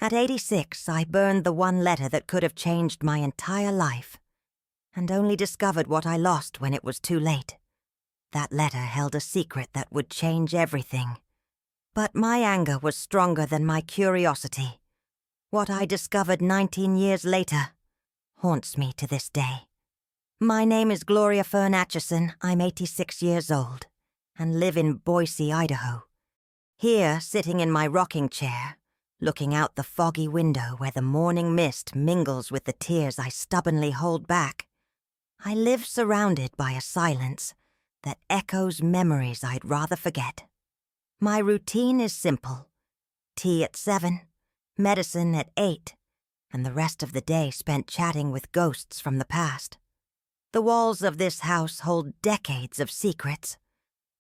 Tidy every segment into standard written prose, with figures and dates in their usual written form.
At 86, I burned the one letter that could have changed my entire life, and only discovered what I lost when it was too late. That letter held a secret that would change everything. But my anger was stronger than my curiosity. What I discovered 19 years later haunts me to this day. My name is Gloria Fern Atchison. I'm 86 years old and live in Boise, Idaho. Here, sitting in my rocking chair, looking out the foggy window where the morning mist mingles with the tears I stubbornly hold back, I live surrounded by a silence that echoes memories I'd rather forget. My routine is simple: tea at 7, medicine at 8, and the rest of the day spent chatting with ghosts from the past. The walls of this house hold decades of secrets,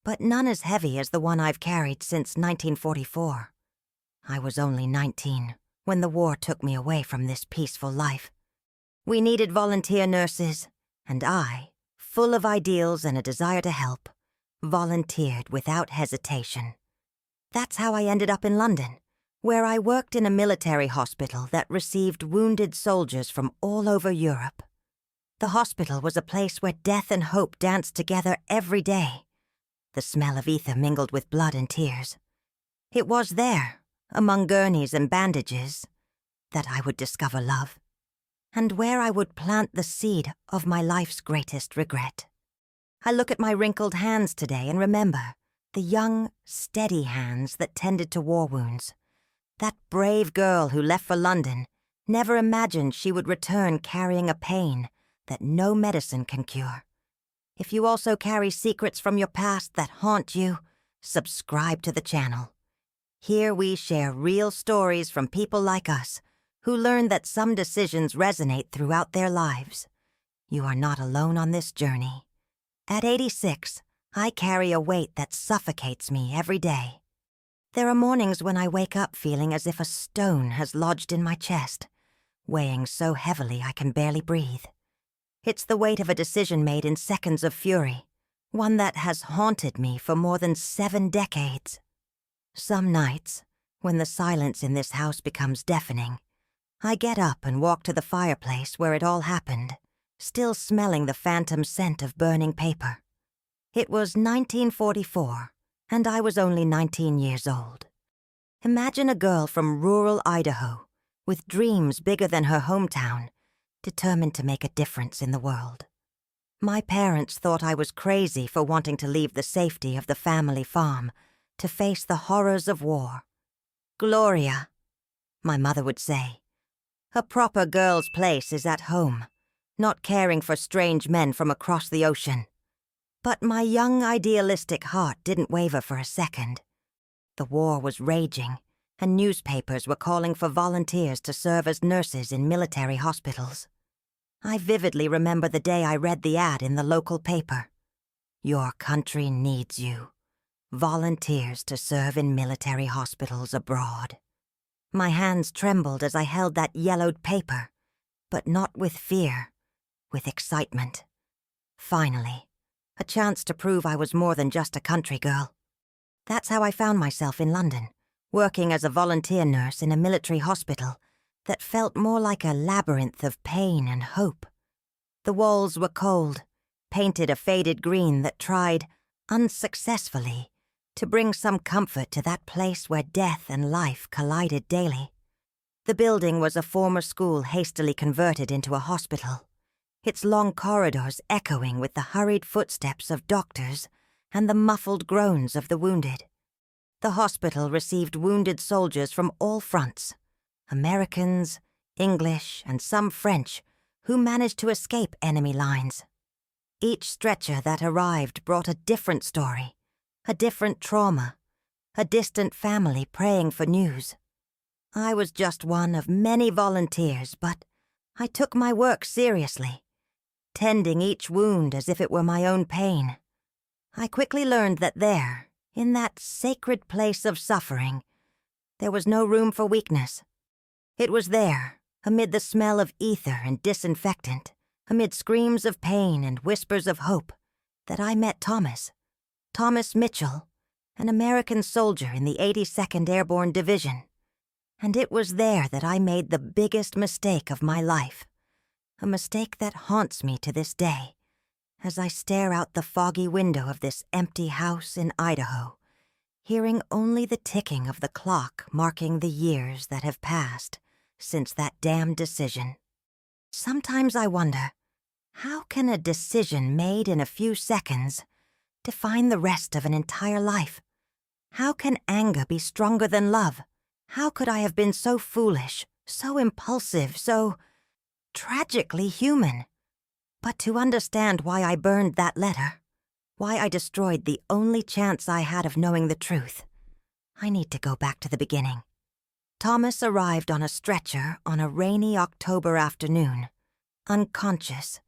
but none as heavy as the one I've carried since 1944. I was only 19 when the war took me away from this peaceful life. We needed volunteer nurses, and I, full of ideals and a desire to help, volunteered without hesitation. That's how I ended up in London, where I worked in a military hospital that received wounded soldiers from all over Europe. The hospital was a place where death and hope danced together every day. The smell of ether mingled with blood and tears. It was there, among gurneys and bandages, that I would discover love, and where I would plant the seed of my life's greatest regret. I look at my wrinkled hands today and remember the young, steady hands that tended to war wounds. That brave girl who left for London never imagined she would return carrying a pain that no medicine can cure. If you also carry secrets from your past that haunt you, subscribe to the channel. Here we share real stories from people like us who learn that some decisions resonate throughout their lives. You are not alone on this journey. At 86, I carry a weight that suffocates me every day. There are mornings when I wake up feeling as if a stone has lodged in my chest, weighing so heavily I can barely breathe. It's the weight of a decision made in seconds of fury, one that has haunted me for more than 7 decades. Some nights, when the silence in this house becomes deafening, I get up and walk to the fireplace where it all happened, still smelling the phantom scent of burning paper. It was 1944, and I was only 19 years old. Imagine a girl from rural Idaho, with dreams bigger than her hometown, determined to make a difference in the world. My parents thought I was crazy for wanting to leave the safety of the family farm to face the horrors of war. "Gloria," my mother would say, "a proper girl's place is at home, not caring for strange men from across the ocean." But my young, idealistic heart didn't waver for a second. The war was raging, and newspapers were calling for volunteers to serve as nurses in military hospitals. I vividly remember the day I read the ad in the local paper. "Your country needs you. Volunteers to serve in military hospitals abroad." My hands trembled as I held that yellowed paper, but not with fear, with excitement. Finally, a chance to prove I was more than just a country girl. That's how I found myself in London, working as a volunteer nurse in a military hospital that felt more like a labyrinth of pain and hope. The walls were cold, painted a faded green that tried, unsuccessfully, to bring some comfort to that place where death and life collided daily. The building was a former school hastily converted into a hospital, its long corridors echoing with the hurried footsteps of doctors and the muffled groans of the wounded. The hospital received wounded soldiers from all fronts, Americans, English, and some French, who managed to escape enemy lines. Each stretcher that arrived brought a different story, a different trauma, a distant family praying for news. I was just one of many volunteers, but I took my work seriously, tending each wound as if it were my own pain. I quickly learned that there, in that sacred place of suffering, there was no room for weakness. It was there, amid the smell of ether and disinfectant, amid screams of pain and whispers of hope, that I met Thomas Mitchell, an American soldier in the 82nd Airborne Division. And it was there that I made the biggest mistake of my life, a mistake that haunts me to this day, as I stare out the foggy window of this empty house in Idaho, hearing only the ticking of the clock marking the years that have passed since that damned decision. Sometimes I wonder, how can a decision made in a few seconds define the rest of an entire life? How can anger be stronger than love? How could I have been so foolish, so impulsive, so tragically human? But to understand why I burned that letter, why I destroyed the only chance I had of knowing the truth, I need to go back to the beginning. Thomas arrived on a stretcher on a rainy October afternoon, unconscious,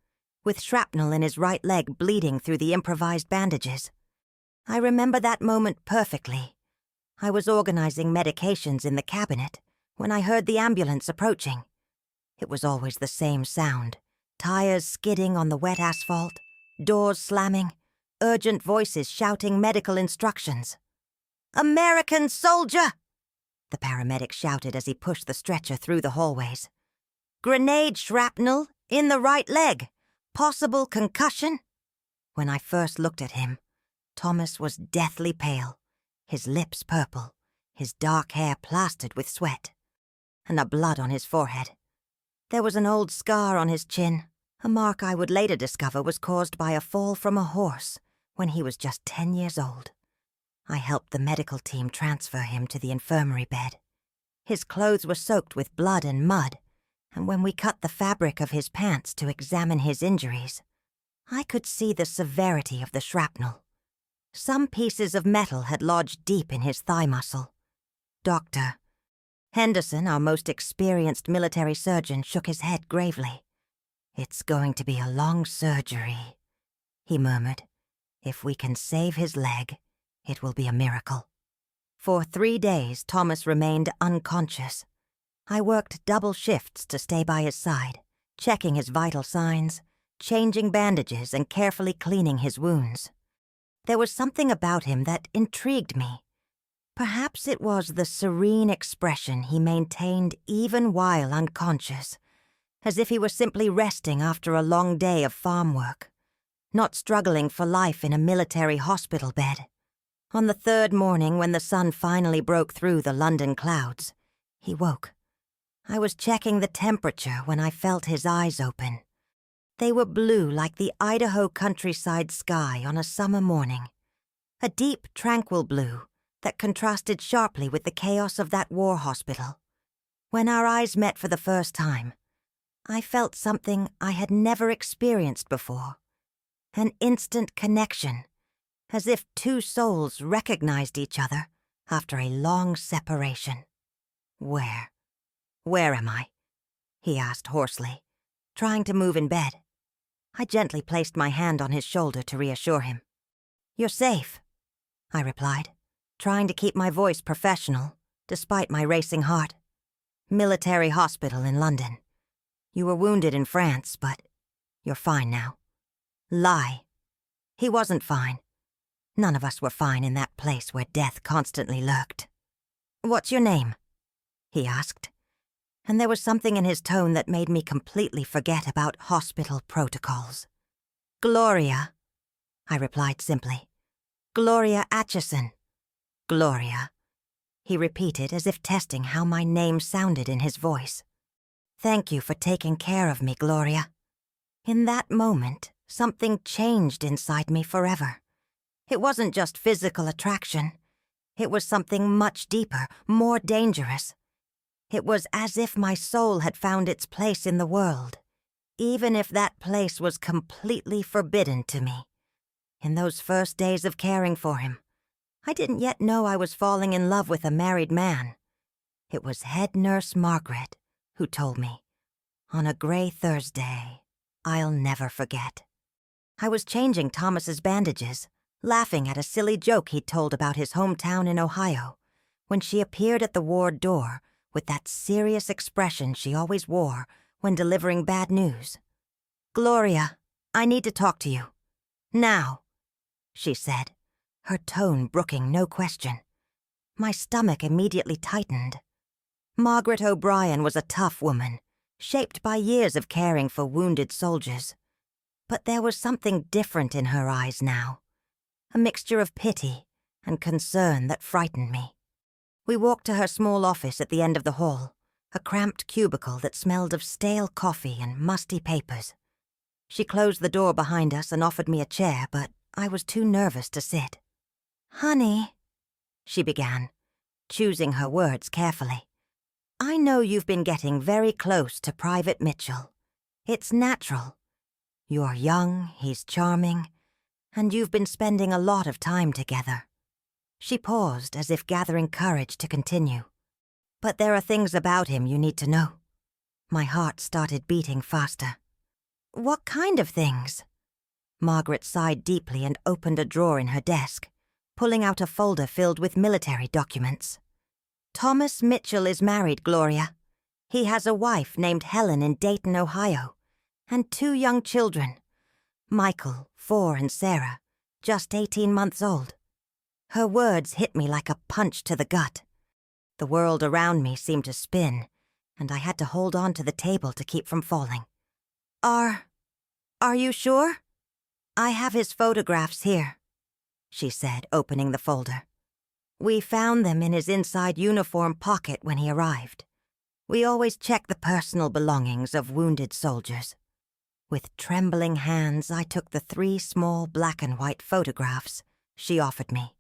with shrapnel in his right leg bleeding through the improvised bandages. I remember that moment perfectly. I was organizing medications in the cabinet when I heard the ambulance approaching. It was always the same sound, tires skidding on the wet asphalt, doors slamming, urgent voices shouting medical instructions. "American soldier!" the paramedic shouted as he pushed the stretcher through the hallways. "Grenade shrapnel in the right leg. Possible concussion?" When I first looked at him, Thomas was deathly pale, his lips purple, his dark hair plastered with sweat, and a blood on his forehead. There was an old scar on his chin, a mark I would later discover was caused by a fall from a horse when he was just 10 years old. I helped the medical team transfer him to the infirmary bed. His clothes were soaked with blood and mud, and when we cut the fabric of his pants to examine his injuries, I could see the severity of the shrapnel. Some pieces of metal had lodged deep in his thigh muscle. Dr. Henderson, our most experienced military surgeon, shook his head gravely. "It's going to be a long surgery," he murmured. "If we can save his leg, it will be a miracle." For 3 days, Thomas remained unconscious. I worked double shifts to stay by his side, checking his vital signs, changing bandages, and carefully cleaning his wounds. There was something about him that intrigued me. Perhaps it was the serene expression he maintained even while unconscious, as if he were simply resting after a long day of farm work, not struggling for life in a military hospital bed. On the 3rd morning, when the sun finally broke through the London clouds, he woke. I was checking the temperature when I felt his eyes open. They were blue like the Idaho countryside sky on a summer morning, a deep, tranquil blue that contrasted sharply with the chaos of that war hospital. When our eyes met for the first time, I felt something I had never experienced before, an instant connection, as if two souls recognized each other after a long separation. Where am I?" he asked hoarsely, trying to move in bed. I gently placed my hand on his shoulder to reassure him. "You're safe," I replied, trying to keep my voice professional, despite my racing heart. "Military hospital in London. You were wounded in France, but you're fine now." Lie. He wasn't fine. None of us were fine in that place where death constantly lurked. "What's your name?" he asked, and there was something in his tone that made me completely forget about hospital protocols. "Gloria," I replied simply. "Gloria Atchison." "Gloria," he repeated as if testing how my name sounded in his voice. "Thank you for taking care of me, Gloria." In that moment, something changed inside me forever. It wasn't just physical attraction. It was something much deeper, more dangerous. It was as if my soul had found its place in the world, even if that place was completely forbidden to me. In those first days of caring for him, I didn't yet know I was falling in love with a married man. It was head nurse Margaret who told me, on a gray Thursday I'll never forget. I was changing Thomas's bandages, laughing at a silly joke he'd told about his hometown in Ohio, when she appeared at the ward door with that serious expression she always wore when delivering bad news. "Gloria, I need to talk to you. Now," she said, her tone brooking no question. My stomach immediately tightened. Margaret O'Brien was a tough woman, shaped by years of caring for wounded soldiers. But there was something different in her eyes now, a mixture of pity and concern that frightened me. We walked to her small office at the end of the hall, a cramped cubicle that smelled of stale coffee and musty papers. She closed the door behind us and offered me a chair, but I was too nervous to sit. "Honey," she began, choosing her words carefully, "I know you've been getting very close to Private Mitchell. It's natural. You're young, he's charming, and you've been spending a lot of time together." She paused as if gathering courage to continue. "But there are things about him you need to know." My heart started beating faster. "What kind of things?" Margaret sighed deeply and opened a drawer in her desk, pulling out a folder filled with military documents. "Thomas Mitchell is married, Gloria. He has a wife named Helen in Dayton, Ohio, and 2 young children, Michael, 4, and Sarah, just 18 months old." Her words hit me like a punch to the gut. The world around me seemed to spin, and I had to hold on to the table to keep from falling. Are you sure?" "I have his photographs here," she said, opening the folder. "We found them in his inside uniform pocket when he arrived. We always check the personal belongings of wounded soldiers." With trembling hands, I took the 3 small black and white photographs she offered me.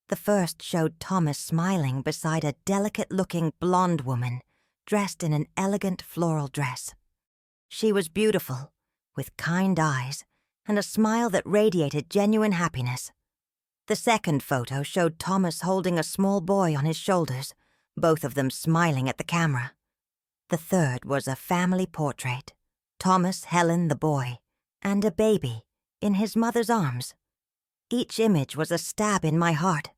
The first showed Thomas smiling beside a delicate-looking blonde woman dressed in an elegant floral dress. She was beautiful, with kind eyes and a smile that radiated genuine happiness. The second photo showed Thomas holding a small boy on his shoulders, both of them smiling at the camera. The third was a family portrait, Thomas, Helen, the boy, and a baby in his mother's arms. Each image was a stab in my heart.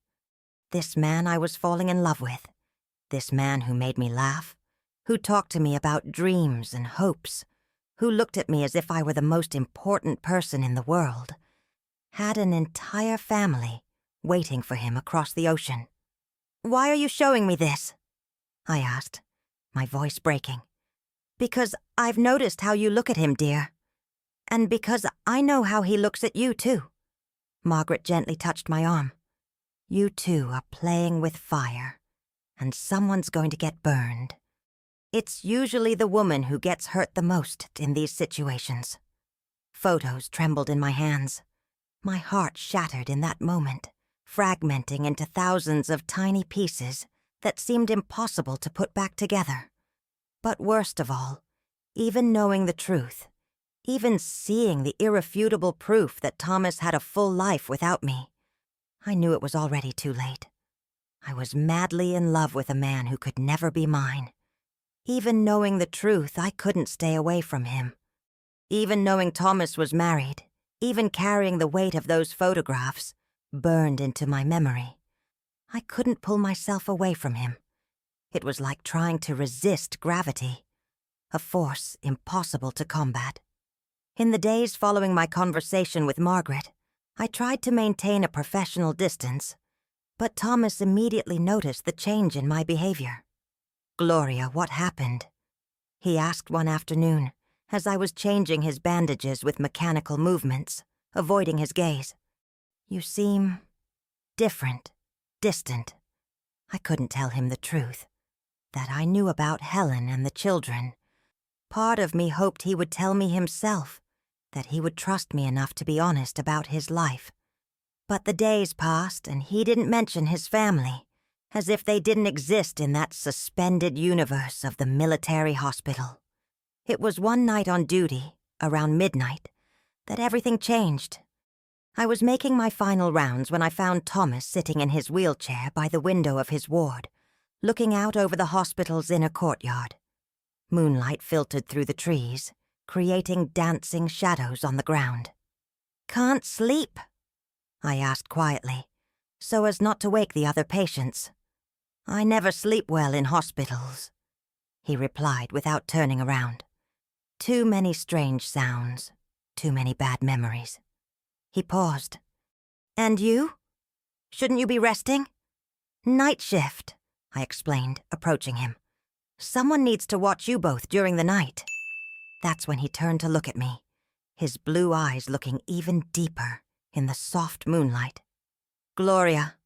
This man I was falling in love with, this man who made me laugh, who talked to me about dreams and hopes, who looked at me as if I were the most important person in the world, had an entire family waiting for him across the ocean. "Why are you showing me this?" I asked, my voice breaking. "Because I've noticed how you look at him, dear. And because I know how he looks at you, too." Margaret gently touched my arm. "You two are playing with fire, and someone's going to get burned. It's usually the woman who gets hurt the most in these situations." Photos trembled in my hands. My heart shattered in that moment, fragmenting into thousands of tiny pieces that seemed impossible to put back together. But worst of all, even knowing the truth, even seeing the irrefutable proof that Thomas had a full life without me, I knew it was already too late. I was madly in love with a man who could never be mine. Even knowing the truth, I couldn't stay away from him. Even knowing Thomas was married, even carrying the weight of those photographs, burned into my memory, I couldn't pull myself away from him. It was like trying to resist gravity, a force impossible to combat. In the days following my conversation with Margaret, I tried to maintain a professional distance, but Thomas immediately noticed the change in my behavior. "Gloria, what happened?" he asked one afternoon as I was changing his bandages with mechanical movements, avoiding his gaze. "You seem different, distant." I couldn't tell him the truth, that I knew about Helen and the children. Part of me hoped he would tell me himself, that he would trust me enough to be honest about his life. But the days passed and he didn't mention his family, as if they didn't exist in that suspended universe of the military hospital. It was one night on duty, around midnight, that everything changed. I was making my final rounds when I found Thomas sitting in his wheelchair by the window of his ward, looking out over the hospital's inner courtyard. Moonlight filtered through the trees, creating dancing shadows on the ground. "Can't sleep?" I asked quietly, so as not to wake the other patients. "I never sleep well in hospitals," he replied without turning around. "Too many strange sounds, too many bad memories." He paused. "And you? Shouldn't you be resting?" "Night shift," I explained, approaching him. "Someone needs to watch you both during the night." That's when he turned to look at me, his blue eyes looking even deeper in the soft moonlight. "Gloria,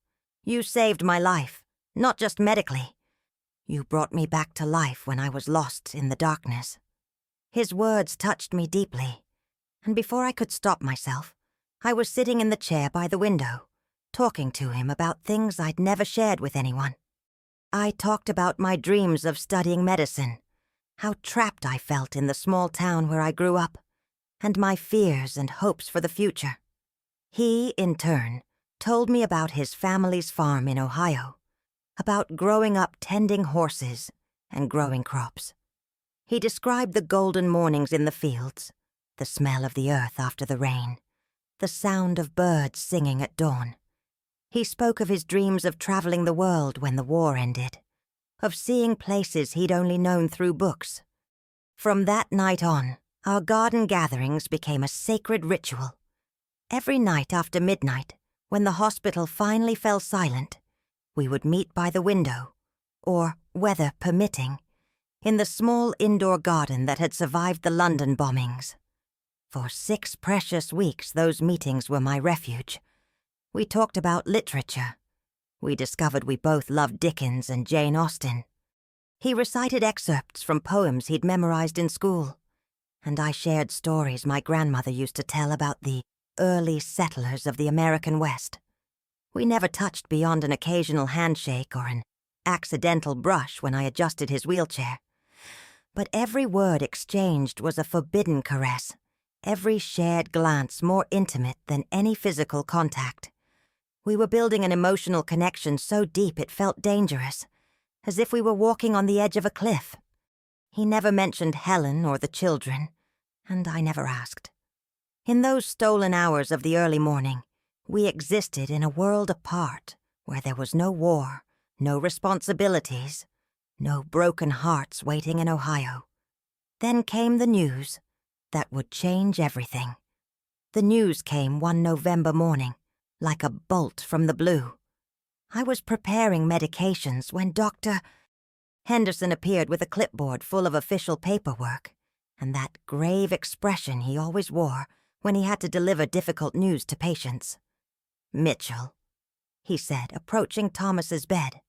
you saved my life, not just medically. You brought me back to life when I was lost in the darkness." His words touched me deeply, and before I could stop myself, I was sitting in the chair by the window, talking to him about things I'd never shared with anyone. I talked about my dreams of studying medicine, how trapped I felt in the small town where I grew up, and my fears and hopes for the future. He, in turn, told me about his family's farm in Ohio, about growing up tending horses and growing crops. He described the golden mornings in the fields, the smell of the earth after the rain, the sound of birds singing at dawn. He spoke of his dreams of traveling the world when the war ended, of seeing places he'd only known through books. From that night on, our garden gatherings became a sacred ritual. Every night after midnight, when the hospital finally fell silent, we would meet by the window, or, weather permitting, in the small indoor garden that had survived the London bombings. For 6 precious weeks, those meetings were my refuge. We talked about literature. We discovered we both loved Dickens and Jane Austen. He recited excerpts from poems he'd memorized in school, and I shared stories my grandmother used to tell about the early settlers of the American West. We never touched beyond an occasional handshake or an accidental brush when I adjusted his wheelchair. But every word exchanged was a forbidden caress, every shared glance more intimate than any physical contact. We were building an emotional connection so deep it felt dangerous, as if we were walking on the edge of a cliff. He never mentioned Helen or the children, and I never asked. In those stolen hours of the early morning, we existed in a world apart, where there was no war, no responsibilities, no broken hearts waiting in Ohio. Then came the news that would change everything. The news came one November morning, like a bolt from the blue. I was preparing medications when Dr. Henderson appeared with a clipboard full of official paperwork, and that grave expression he always wore when he had to deliver difficult news to patients. "Mitchell," he said, approaching Thomas's bed,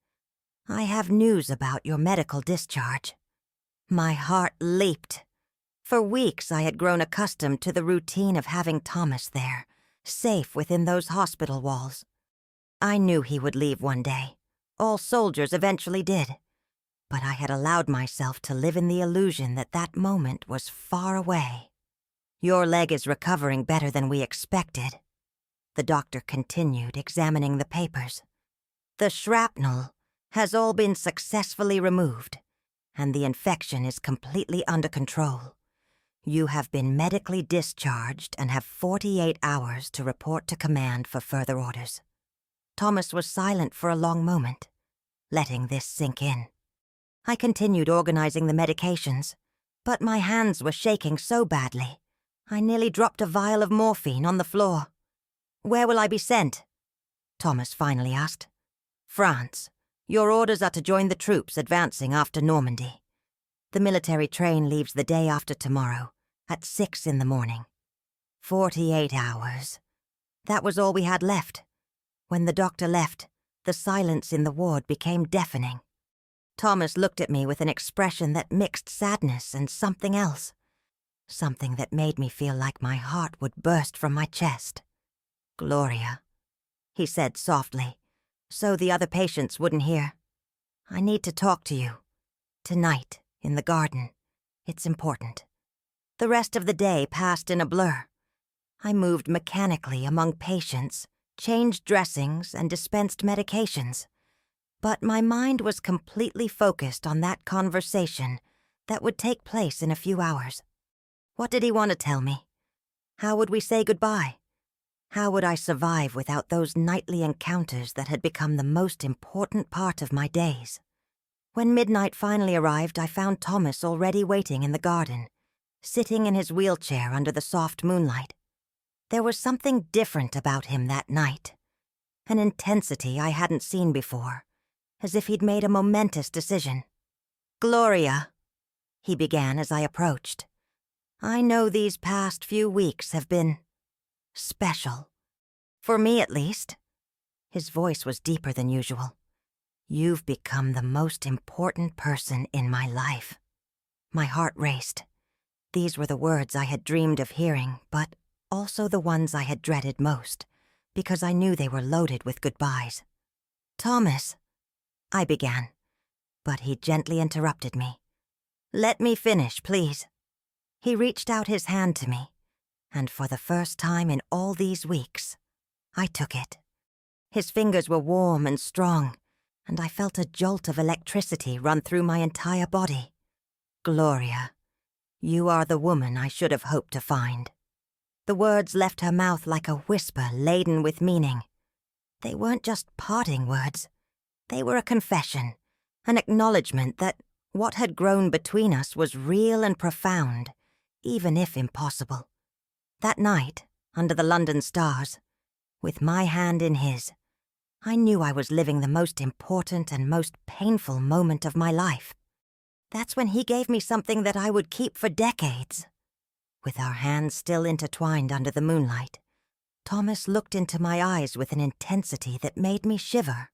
"I have news about your medical discharge." My heart leaped. For weeks I had grown accustomed to the routine of having Thomas there, safe within those hospital walls. I knew he would leave one day. All soldiers eventually did. But I had allowed myself to live in the illusion that that moment was far away. "Your leg is recovering better than we expected," the doctor continued, examining the papers. "The shrapnel has all been successfully removed, and the infection is completely under control. You have been medically discharged and have 48 hours to report to command for further orders." Thomas was silent for a long moment, letting this sink in. I continued organizing the medications, but my hands were shaking so badly, I nearly dropped a vial of morphine on the floor. "Where will I be sent?" Thomas finally asked. "France. Your orders are to join the troops advancing after Normandy. The military train leaves the day after tomorrow, at 6 in the morning. 48 hours. That was all we had left. When the doctor left, the silence in the ward became deafening. Thomas looked at me with an expression that mixed sadness and something else. Something that made me feel like my heart would burst from my chest. "Gloria," he said softly, so the other patients wouldn't hear. "I need to talk to you. Tonight, in the garden. It's important." The rest of the day passed in a blur. I moved mechanically among patients, changed dressings, and dispensed medications. But my mind was completely focused on that conversation that would take place in a few hours. What did he want to tell me? How would we say goodbye? How would I survive without those nightly encounters that had become the most important part of my days? When midnight finally arrived, I found Thomas already waiting in the garden, sitting in his wheelchair under the soft moonlight. There was something different about him that night, an intensity I hadn't seen before, as if he'd made a momentous decision. Gloria, he began as I approached. I know these past few weeks have been special. For me, at least. His voice was deeper than usual. You've become the most important person in my life. My heart raced. These were the words I had dreamed of hearing, but also the ones I had dreaded most, because I knew they were loaded with goodbyes. Thomas, I began, but he gently interrupted me. Let me finish, please. He reached out his hand to me, and for the first time in all these weeks, I took it. His fingers were warm and strong, and I felt a jolt of electricity run through my entire body. Gloria, you are the woman I should have hoped to find. The words left her mouth like a whisper laden with meaning. They weren't just parting words. They were a confession, an acknowledgement that what had grown between us was real and profound, even if impossible. That night, under the London stars, with my hand in his, I knew I was living the most important and most painful moment of my life. That's when he gave me something that I would keep for decades. With our hands still intertwined under the moonlight, Thomas looked into my eyes with an intensity that made me shiver.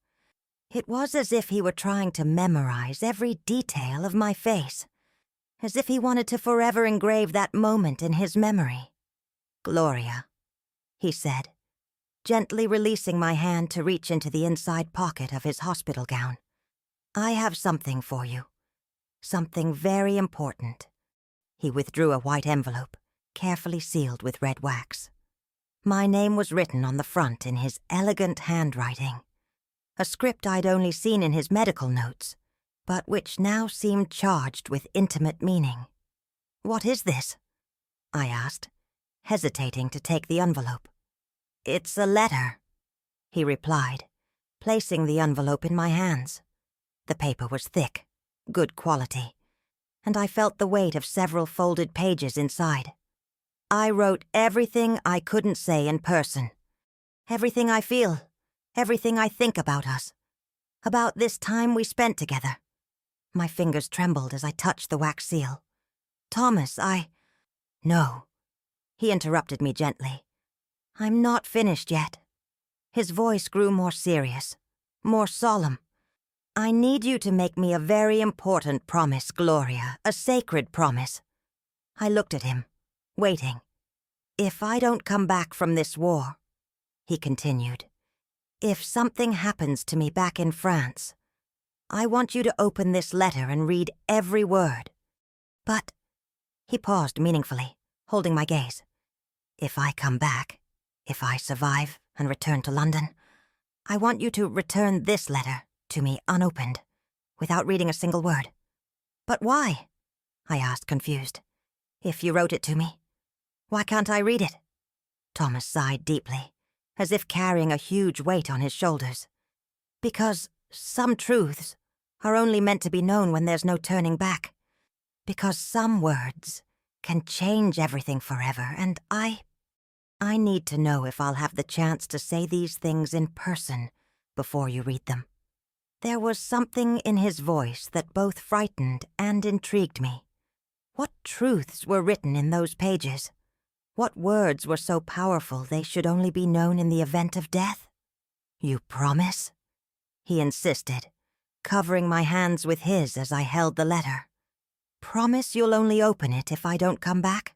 It was as if he were trying to memorize every detail of my face, as if he wanted to forever engrave that moment in his memory. Gloria, he said, gently releasing my hand to reach into the inside pocket of his hospital gown. I have something for you. Something very important. He withdrew a white envelope, carefully sealed with red wax. My name was written on the front in his elegant handwriting, a script I'd only seen in his medical notes, but which now seemed charged with intimate meaning. What is this? I asked, hesitating to take the envelope. It's a letter, he replied, placing the envelope in my hands. The paper was thick, good quality, and I felt the weight of several folded pages inside. I wrote everything I couldn't say in person. Everything I feel, everything I think about us, about this time we spent together. My fingers trembled as I touched the wax seal. Thomas, No. He interrupted me gently. I'm not finished yet. His voice grew more serious, more solemn. I need you to make me a very important promise, Gloria, a sacred promise. I looked at him, waiting. If I don't come back from this war, he continued, if something happens to me back in France, I want you to open this letter and read every word. But, he paused meaningfully, holding my gaze. If I come back, if I survive and return to London, I want you to return this letter to me unopened, without reading a single word. But why? I asked, confused. If you wrote it to me, why can't I read it? Thomas sighed deeply, as if carrying a huge weight on his shoulders. Because some truths are only meant to be known when there's no turning back. Because some words can change everything forever, and I need to know if I'll have the chance to say these things in person before you read them. There was something in his voice that both frightened and intrigued me. What truths were written in those pages? What words were so powerful they should only be known in the event of death? You promise? He insisted, covering my hands with his as I held the letter. Promise you'll only open it if I don't come back?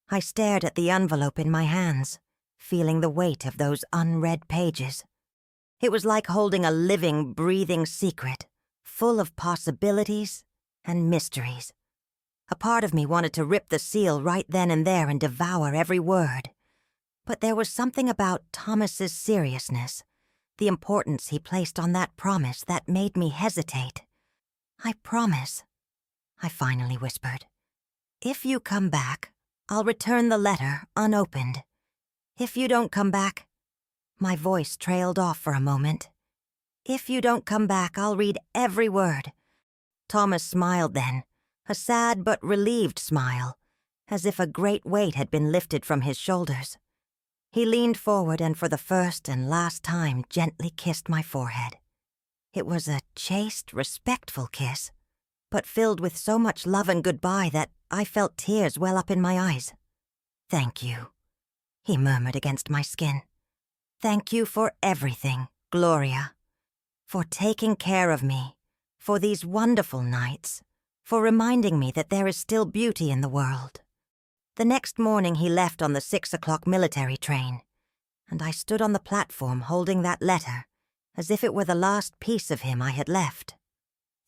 I stared at the envelope in my hands, feeling the weight of those unread pages. It was like holding a living, breathing secret, full of possibilities and mysteries. A part of me wanted to rip the seal right then and there and devour every word. But there was something about Thomas's seriousness, the importance he placed on that promise, that made me hesitate. I promise, I finally whispered. If you come back, I'll return the letter unopened. If you don't come back, my voice trailed off for a moment. If you don't come back, I'll read every word. Thomas smiled then, a sad but relieved smile, as if a great weight had been lifted from his shoulders. He leaned forward and for the first and last time gently kissed my forehead. It was a chaste, respectful kiss, but filled with so much love and goodbye that I felt tears well up in my eyes. "Thank you," he murmured against my skin. "Thank you for everything, Gloria. For taking care of me, for these wonderful nights, for reminding me that there is still beauty in the world." The next morning he left on the 6 o'clock military train, and I stood on the platform holding that letter as if it were the last piece of him I had left.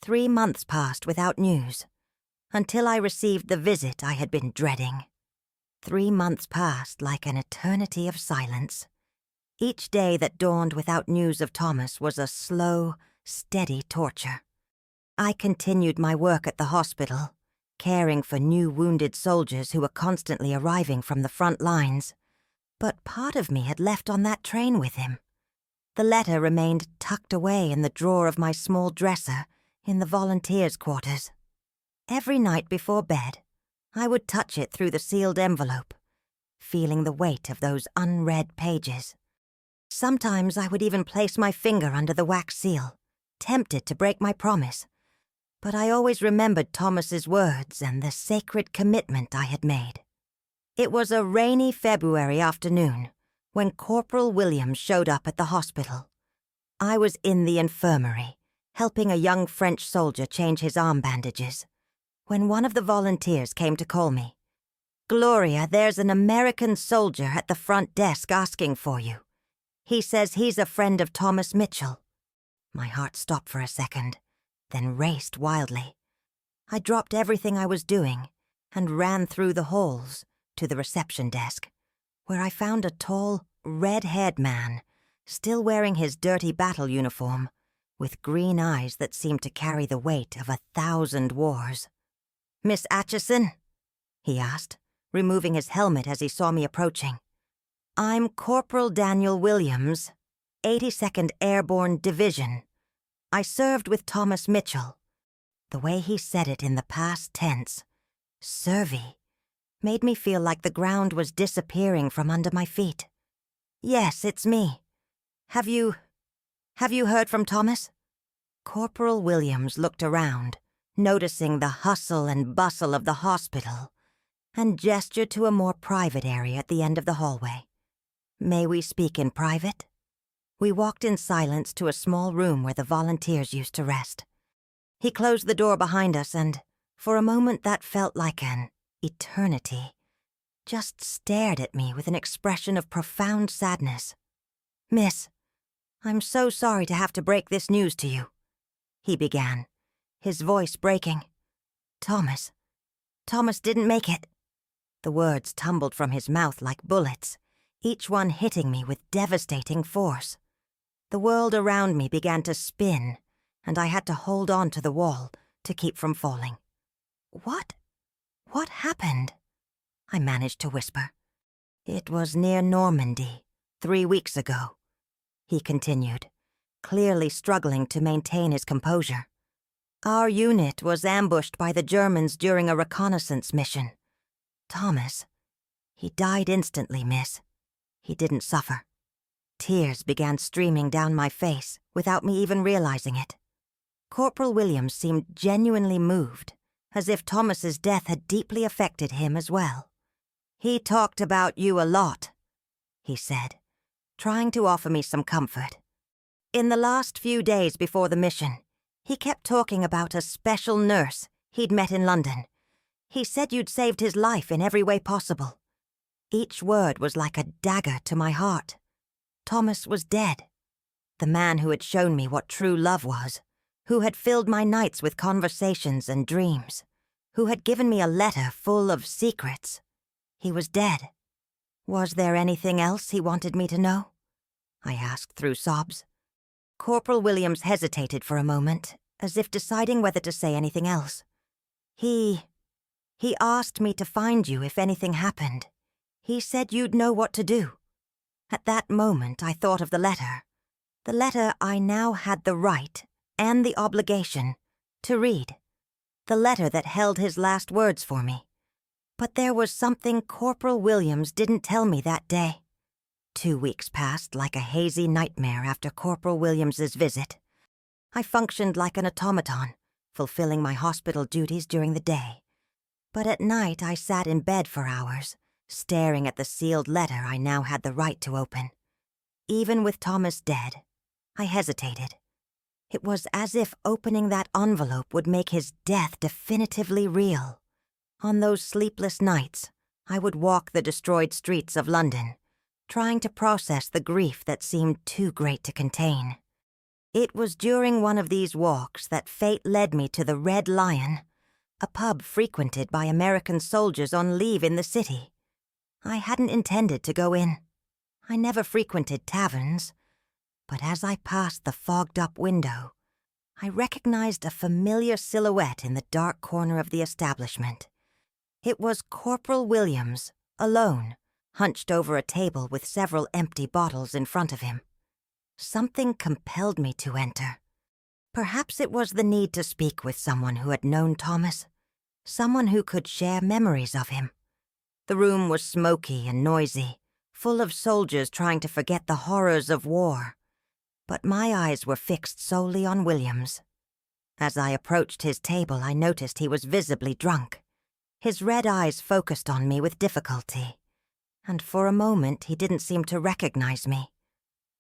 3 months passed without news, until I received the visit I had been dreading. 3 months passed like an eternity of silence. Each day that dawned without news of Thomas was a slow, steady torture. I continued my work at the hospital, caring for new wounded soldiers who were constantly arriving from the front lines. But part of me had left on that train with him. The letter remained tucked away in the drawer of my small dresser in the volunteers' quarters. Every night before bed, I would touch it through the sealed envelope, feeling the weight of those unread pages. Sometimes I would even place my finger under the wax seal, tempted to break my promise. But I always remembered Thomas's words and the sacred commitment I had made. It was a rainy February afternoon when Corporal Williams showed up at the hospital. I was in the infirmary, helping a young French soldier change his arm bandages, when one of the volunteers came to call me. "Gloria, there's an American soldier at the front desk asking for you. He says he's a friend of Thomas Mitchell." My heart stopped for a second, then raced wildly. I dropped everything I was doing and ran through the halls to the reception desk, where I found a tall, red-haired man, still wearing his dirty battle uniform, with green eyes that seemed to carry the weight of 1,000 wars. "Miss Atchison?" he asked, removing his helmet as he saw me approaching. "I'm Corporal Daniel Williams, 82nd Airborne Division. I served with Thomas Mitchell." The way he said it in the past tense, "servy," made me feel like the ground was disappearing from under my feet. "Yes, it's me. Have you heard from Thomas?" Corporal Williams looked around, noticing the hustle and bustle of the hospital, and gestured to a more private area at the end of the hallway. "May we speak in private?" We walked in silence to a small room where the volunteers used to rest. He closed the door behind us and, for a moment that felt like an eternity, just stared at me with an expression of profound sadness. "Miss, I'm so sorry to have to break this news to you," he began, his voice breaking. Thomas didn't make it." The words tumbled from his mouth like bullets, each one hitting me with devastating force. The world around me began to spin, and I had to hold on to the wall to keep from falling. What happened?" I managed to whisper. "It was near Normandy, 3 weeks ago," he continued, clearly struggling to maintain his composure. "Our unit was ambushed by the Germans during a reconnaissance mission. Thomas, he died instantly, miss. He didn't suffer." Tears began streaming down my face without me even realizing it. Corporal Williams seemed genuinely moved, as if Thomas's death had deeply affected him as well. "He talked about you a lot," he said, trying to offer me some comfort. "In the last few days before the mission, he kept talking about a special nurse he'd met in London. He said you'd saved his life in every way possible." Each word was like a dagger to my heart. Thomas was dead. The man who had shown me what true love was, who had filled my nights with conversations and dreams, who had given me a letter full of secrets. He was dead. Was there anything else he wanted me to know? I asked through sobs. Corporal Williams hesitated for a moment, as if deciding whether to say anything else. He asked me to find you if anything happened. He said you'd know what to do. At that moment, I thought of the letter I now had the right and the obligation to read, the letter that held his last words for me. But there was something Corporal Williams didn't tell me that day. 2 weeks passed like a hazy nightmare after Corporal Williams's visit. I functioned like an automaton, fulfilling my hospital duties during the day. But at night I sat in bed for hours, staring at the sealed letter I now had the right to open. Even with Thomas dead, I hesitated. It was as if opening that envelope would make his death definitively real. On those sleepless nights, I would walk the destroyed streets of London, trying to process the grief that seemed too great to contain. It was during one of these walks that fate led me to the Red Lion, a pub frequented by American soldiers on leave in the city. I hadn't intended to go in. I never frequented taverns, but as I passed the fogged-up window, I recognized a familiar silhouette in the dark corner of the establishment. It was Corporal Williams, alone, hunched over a table with several empty bottles in front of him. Something compelled me to enter. Perhaps it was the need to speak with someone who had known Thomas, someone who could share memories of him. The room was smoky and noisy, full of soldiers trying to forget the horrors of war. But my eyes were fixed solely on Williams. As I approached his table, I noticed he was visibly drunk. His red eyes focused on me with difficulty, and for a moment he didn't seem to recognize me.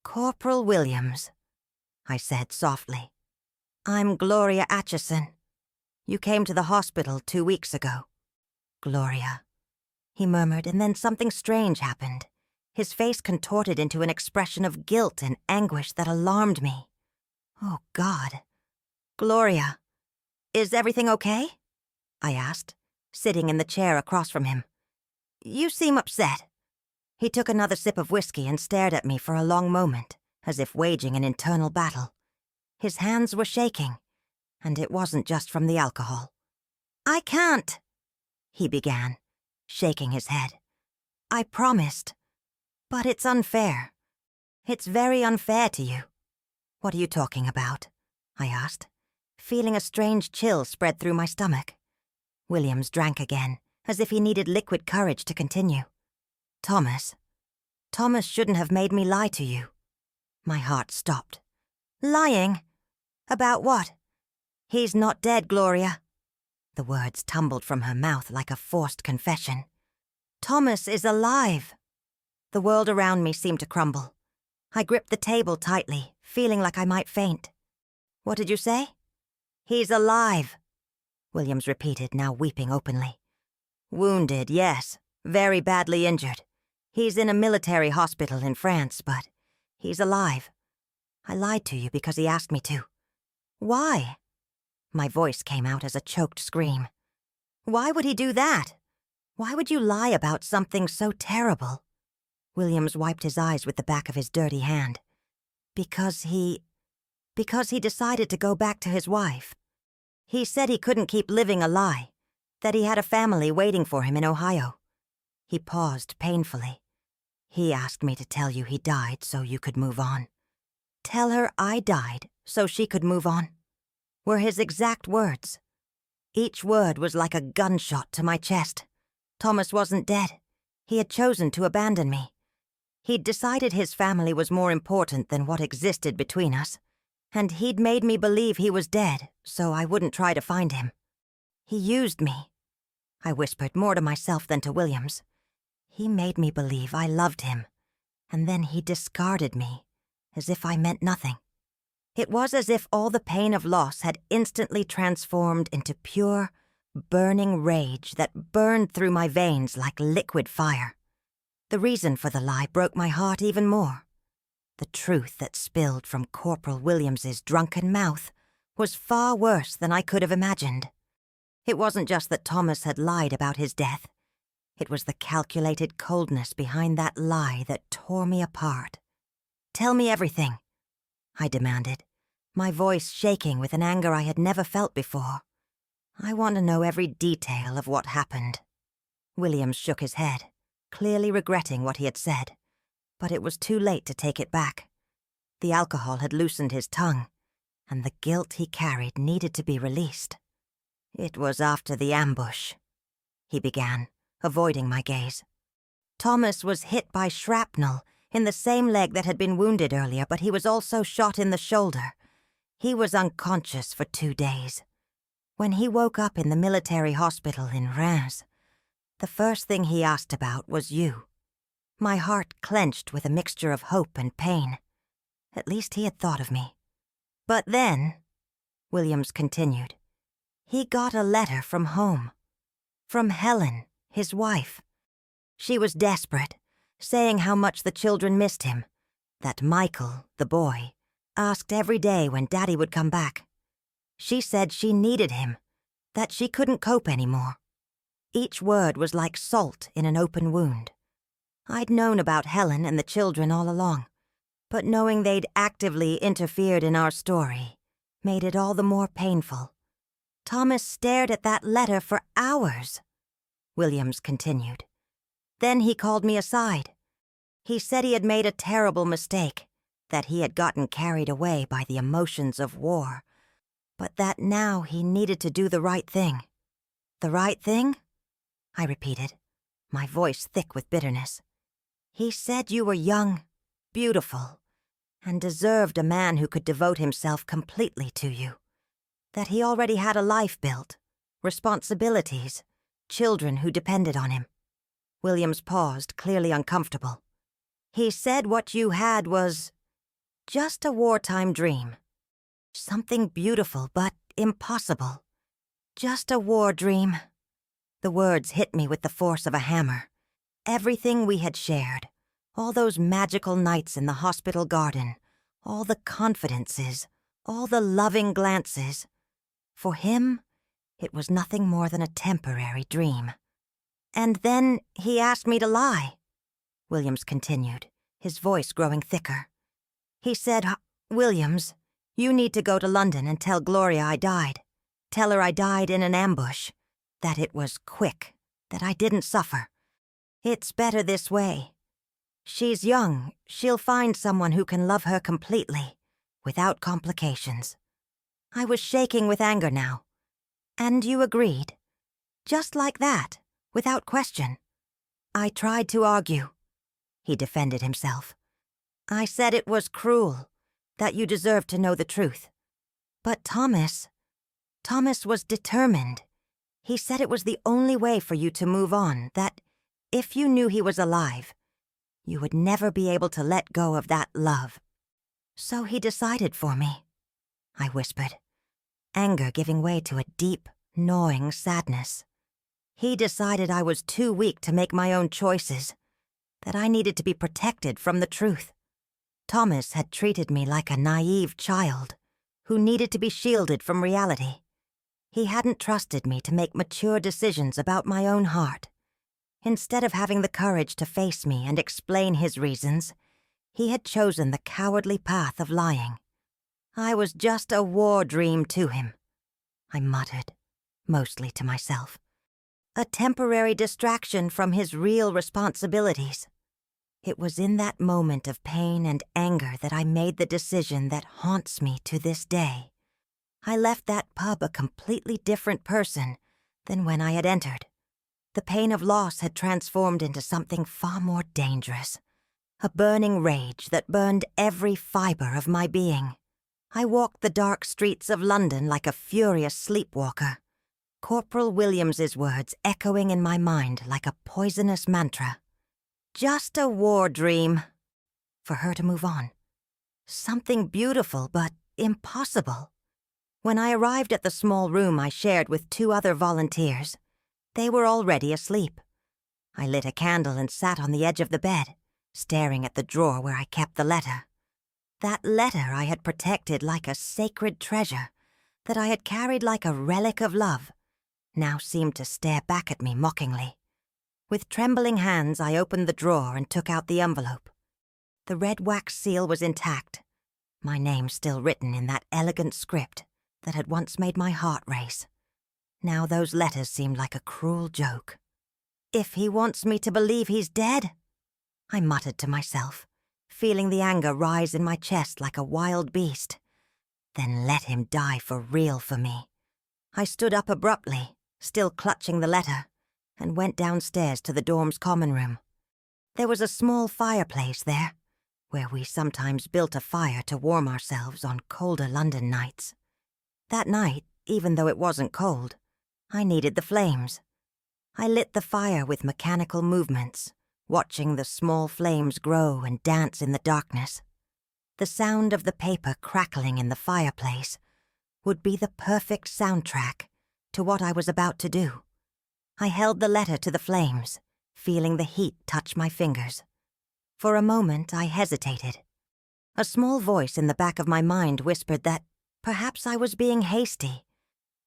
"Corporal Williams," I said softly. "I'm Gloria Atchison. You came to the hospital 2 weeks ago." "Gloria," he murmured, and then something strange happened. His face contorted into an expression of guilt and anguish that alarmed me. "Oh, God. Gloria, is everything okay?" I asked, sitting in the chair across from him. "You seem upset." He took another sip of whiskey and stared at me for a long moment, as if waging an internal battle. His hands were shaking, and it wasn't just from the alcohol. "I can't," he began, shaking his head. "I promised. But it's unfair. It's very unfair to you." "What are you talking about?" I asked, feeling a strange chill spread through my stomach. Williams drank again, as if he needed liquid courage to continue. Thomas shouldn't have made me lie to you." My heart stopped. "Lying? About what?" "He's not dead, Gloria." The words tumbled from her mouth like a forced confession. "Thomas is alive." The world around me seemed to crumble. I gripped the table tightly, feeling like I might faint. "What did you say?" "He's alive," Williams repeated, now weeping openly. "Wounded, yes. Very badly injured. He's in a military hospital in France, but he's alive. I lied to you because he asked me to." "Why?" My voice came out as a choked scream. "Why would he do that? Why would you lie about something so terrible?" Williams wiped his eyes with the back of his dirty hand. Because he decided to go back to his wife. He said he couldn't keep living a lie, that he had a family waiting for him in Ohio." He paused painfully. "He asked me to tell you he died so you could move on." "Tell her I died so she could move on," were his exact words. Each word was like a gunshot to my chest. Thomas wasn't dead. He had chosen to abandon me. He'd decided his family was more important than what existed between us, and he'd made me believe he was dead so I wouldn't try to find him. "He used me," I whispered, more to myself than to Williams. "He made me believe I loved him, and then he discarded me, as if I meant nothing." It was as if all the pain of loss had instantly transformed into pure, burning rage that burned through my veins like liquid fire. The reason for the lie broke my heart even more. The truth that spilled from Corporal Williams's drunken mouth was far worse than I could have imagined. It wasn't just that Thomas had lied about his death. It was the calculated coldness behind that lie that tore me apart. "Tell me everything," I demanded, my voice shaking with an anger I had never felt before. "I want to know every detail of what happened." Williams shook his head, clearly regretting what he had said, but it was too late to take it back. The alcohol had loosened his tongue, and the guilt he carried needed to be released. "It was after the ambush," he began, avoiding my gaze. "Thomas was hit by shrapnel in the same leg that had been wounded earlier, but he was also shot in the shoulder. He was unconscious for 2 days. When he woke up in the military hospital in Reims, the first thing he asked about was you. My heart clenched with a mixture of hope and pain. At least he had thought of me. But then, Williams continued, he got a letter from home. From Helen, his wife. She was desperate, saying how much the children missed him, that Michael, the boy, asked every day when Daddy would come back. She said she needed him, that she couldn't cope anymore. Each word was like salt in an open wound. I'd known about Helen and the children all along, but knowing they'd actively interfered in our story made it all the more painful. Thomas stared at that letter for hours, Williams continued. Then he called me aside. He said he had made a terrible mistake, that he had gotten carried away by the emotions of war, but that now he needed to do the right thing. The right thing? I repeated, my voice thick with bitterness. He said you were young, beautiful, and deserved a man who could devote himself completely to you. That he already had a life built, responsibilities, children who depended on him. Williams paused, clearly uncomfortable. He said what you had was just a wartime dream. Something beautiful but impossible. Just a war dream. The words hit me with the force of a hammer. Everything we had shared, all those magical nights in the hospital garden, all the confidences, all the loving glances. For him, it was nothing more than a temporary dream. And then he asked me to lie, Williams continued, his voice growing thicker. He said, Williams, you need to go to London and tell Gloria I died. Tell her I died in an ambush. That it was quick. That I didn't suffer. It's better this way. She's young. She'll find someone who can love her completely, without complications. I was shaking with anger now. And you agreed. Just like that, without question. I tried to argue. He defended himself. I said it was cruel, that you deserved to know the truth. But Thomas was determined. He said it was the only way for you to move on, that if you knew he was alive, you would never be able to let go of that love. So he decided for me, I whispered, anger giving way to a deep, gnawing sadness. He decided I was too weak to make my own choices, that I needed to be protected from the truth. Thomas had treated me like a naive child who needed to be shielded from reality. He hadn't trusted me to make mature decisions about my own heart. Instead of having the courage to face me and explain his reasons, he had chosen the cowardly path of lying. I was just a war dream to him, I muttered, mostly to myself. A temporary distraction from his real responsibilities. It was in that moment of pain and anger that I made the decision that haunts me to this day. I left that pub a completely different person than when I had entered. The pain of loss had transformed into something far more dangerous. A burning rage that burned every fiber of my being. I walked the dark streets of London like a furious sleepwalker. Corporal Williams's words echoing in my mind like a poisonous mantra. Just a war dream. For her to move on. Something beautiful but impossible. When I arrived at the small room I shared with 2 other volunteers, they were already asleep. I lit a candle and sat on the edge of the bed, staring at the drawer where I kept the letter. That letter I had protected like a sacred treasure, that I had carried like a relic of love, now seemed to stare back at me mockingly. With trembling hands, I opened the drawer and took out the envelope. The red wax seal was intact, my name still written in that elegant script that had once made my heart race. Now those letters seemed like a cruel joke. If he wants me to believe he's dead, I muttered to myself, feeling the anger rise in my chest like a wild beast. Then let him die for real for me. I stood up abruptly, still clutching the letter, and went downstairs to the dorm's common room. There was a small fireplace there, where we sometimes built a fire to warm ourselves on colder London nights. That night, even though it wasn't cold. I needed the flames. I lit the fire with mechanical movements, watching the small flames grow and dance in the darkness. The sound of the paper crackling in the fireplace would be the perfect soundtrack to what I was about to do. I held the letter to the flames, feeling the heat touch my fingers. For a moment, I hesitated. A small voice in the back of my mind whispered that perhaps I was being hasty,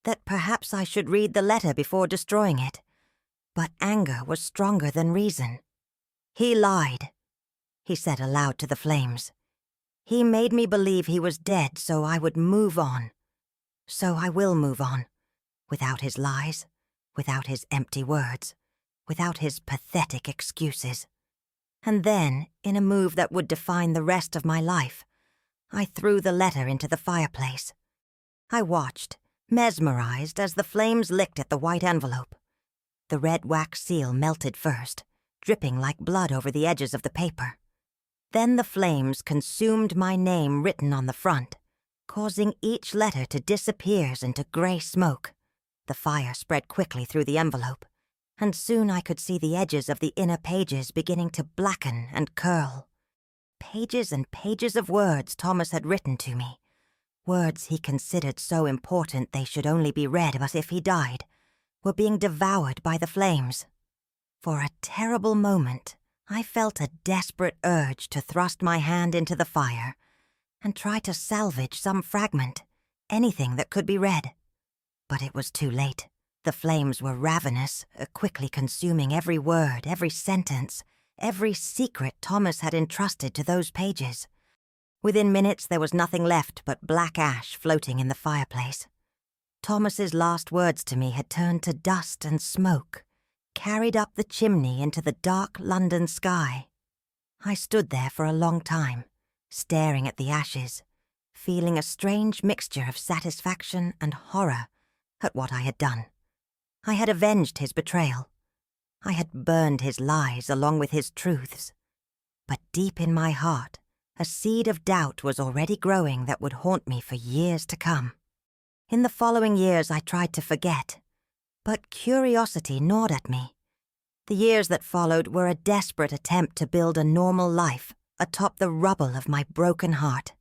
that perhaps I should read the letter before destroying it. But anger was stronger than reason. "He lied," he said aloud to the flames. "He made me believe he was dead so I would move on. So I will move on, without his lies, without his empty words, without his pathetic excuses." And then, in a move that would define the rest of my life, I threw the letter into the fireplace. I watched, mesmerized, as the flames licked at the white envelope. The red wax seal melted first, dripping like blood over the edges of the paper. Then the flames consumed my name written on the front, causing each letter to disappear into gray smoke. The fire spread quickly through the envelope, and soon I could see the edges of the inner pages beginning to blacken and curl. Pages and pages of words Thomas had written to me, words he considered so important they should only be read but if he died, were being devoured by the flames. For a terrible moment, I felt a desperate urge to thrust my hand into the fire and try to salvage some fragment, anything that could be read. But it was too late. The flames were ravenous, quickly consuming every word, every sentence, every secret Thomas had entrusted to those pages. Within minutes, there was nothing left but black ash floating in the fireplace. Thomas's last words to me had turned to dust and smoke, carried up the chimney into the dark London sky. I stood there for a long time, staring at the ashes, feeling a strange mixture of satisfaction and horror at what I had done. I had avenged his betrayal. I had burned his lies along with his truths. But deep in my heart, a seed of doubt was already growing that would haunt me for years to come. In the following years, I tried to forget, but curiosity gnawed at me. The years that followed were a desperate attempt to build a normal life atop the rubble of my broken heart.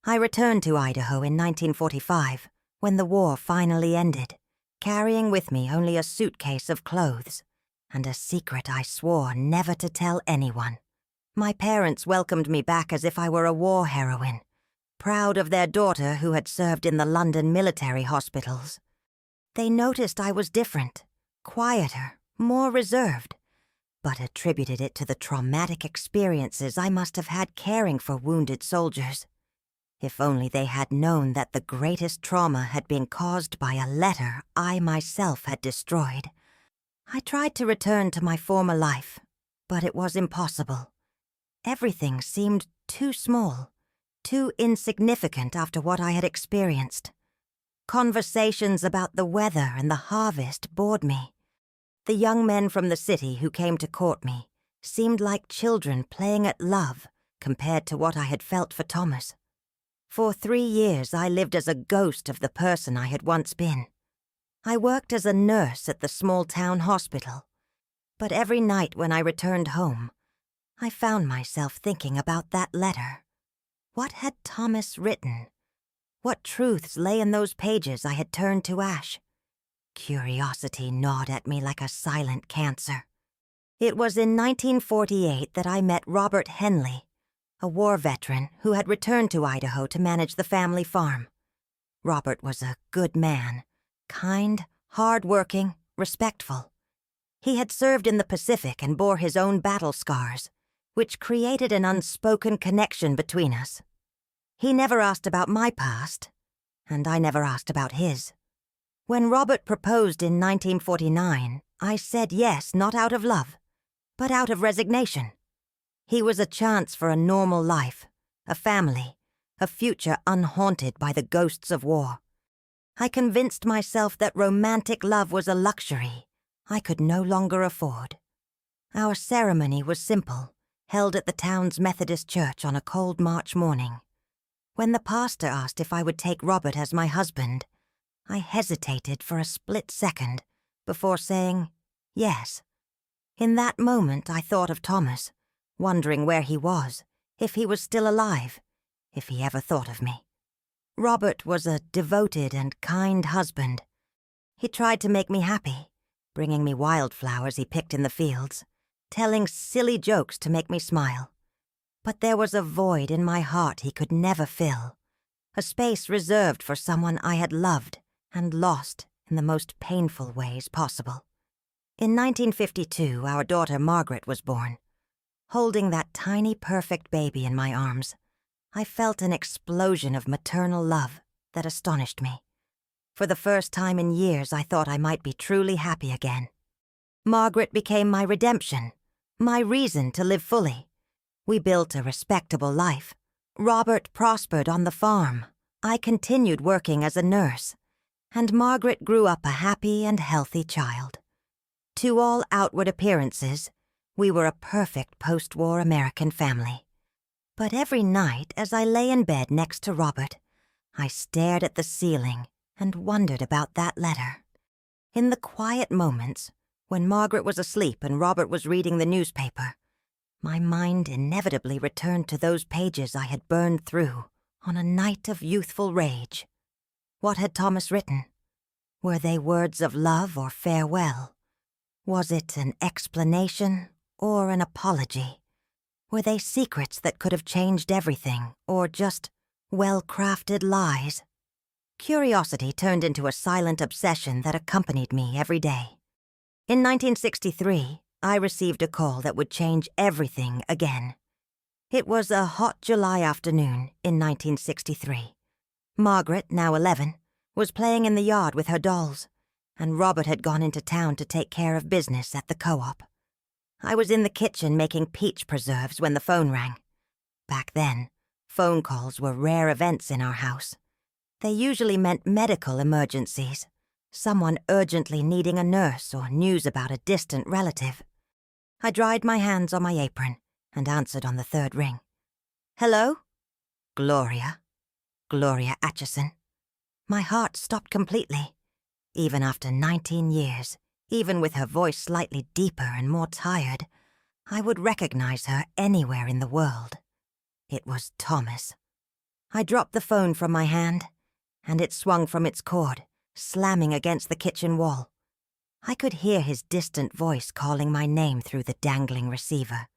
I returned to Idaho in 1945, when the war finally ended, carrying with me only a suitcase of clothes and a secret I swore never to tell anyone. My parents welcomed me back as if I were a war heroine, proud of their daughter who had served in the London military hospitals. They noticed I was different, quieter, more reserved, but attributed it to the traumatic experiences I must have had caring for wounded soldiers. If only they had known that the greatest trauma had been caused by a letter I myself had destroyed. I tried to return to my former life, but it was impossible. Everything seemed too small, too insignificant after what I had experienced. Conversations about the weather and the harvest bored me. The young men from the city who came to court me seemed like children playing at love compared to what I had felt for Thomas. For 3 years, I lived as a ghost of the person I had once been. I worked as a nurse at the small-town hospital, but every night when I returned home, I found myself thinking about that letter. What had Thomas written? What truths lay in those pages I had turned to ash? Curiosity gnawed at me like a silent cancer. It was in 1948 that I met Robert Henley, a war veteran who had returned to Idaho to manage the family farm. Robert was a good man, kind, hard-working, respectful. He had served in the Pacific and bore his own battle scars, which created an unspoken connection between us. He never asked about my past, and I never asked about his. When Robert proposed in 1949, I said yes, not out of love, but out of resignation. He was a chance for a normal life, a family, a future unhaunted by the ghosts of war. I convinced myself that romantic love was a luxury I could no longer afford. Our ceremony was simple, held at the town's Methodist church on a cold March morning. When the pastor asked if I would take Robert as my husband, I hesitated for a split second before saying yes. In that moment, I thought of Thomas, wondering where he was, if he was still alive, if he ever thought of me. Robert was a devoted and kind husband. He tried to make me happy, bringing me wildflowers he picked in the fields, telling silly jokes to make me smile. But there was a void in my heart he could never fill, a space reserved for someone I had loved and lost in the most painful ways possible. In 1952, our daughter Margaret was born. Holding that tiny, perfect baby in my arms, I felt an explosion of maternal love that astonished me. For the first time in years, I thought I might be truly happy again. Margaret became my redemption, my reason to live fully. We built a respectable life. Robert prospered on the farm. I continued working as a nurse. And Margaret grew up a happy and healthy child. To all outward appearances, we were a perfect post-war American family. But every night, as I lay in bed next to Robert, I stared at the ceiling and wondered about that letter. In the quiet moments, when Margaret was asleep and Robert was reading the newspaper, my mind inevitably returned to those pages I had burned through on a night of youthful rage. What had Thomas written? Were they words of love or farewell? Was it an explanation or an apology? Were they secrets that could have changed everything, or just well-crafted lies? Curiosity turned into a silent obsession that accompanied me every day. In 1963, I received a call that would change everything again. It was a hot July afternoon in 1963. Margaret, now 11, was playing in the yard with her dolls, and Robert had gone into town to take care of business at the co-op. I was in the kitchen making peach preserves when the phone rang. Back then, phone calls were rare events in our house. They usually meant medical emergencies, someone urgently needing a nurse or news about a distant relative. I dried my hands on my apron and answered on the third ring. Hello? Gloria Atchison. My heart stopped completely. Even after 19 years, even with her voice slightly deeper and more tired, I would recognize her anywhere in the world. It was Thomas. I dropped the phone from my hand, and it swung from its cord, slamming against the kitchen wall. I could hear his distant voice calling my name through the dangling receiver.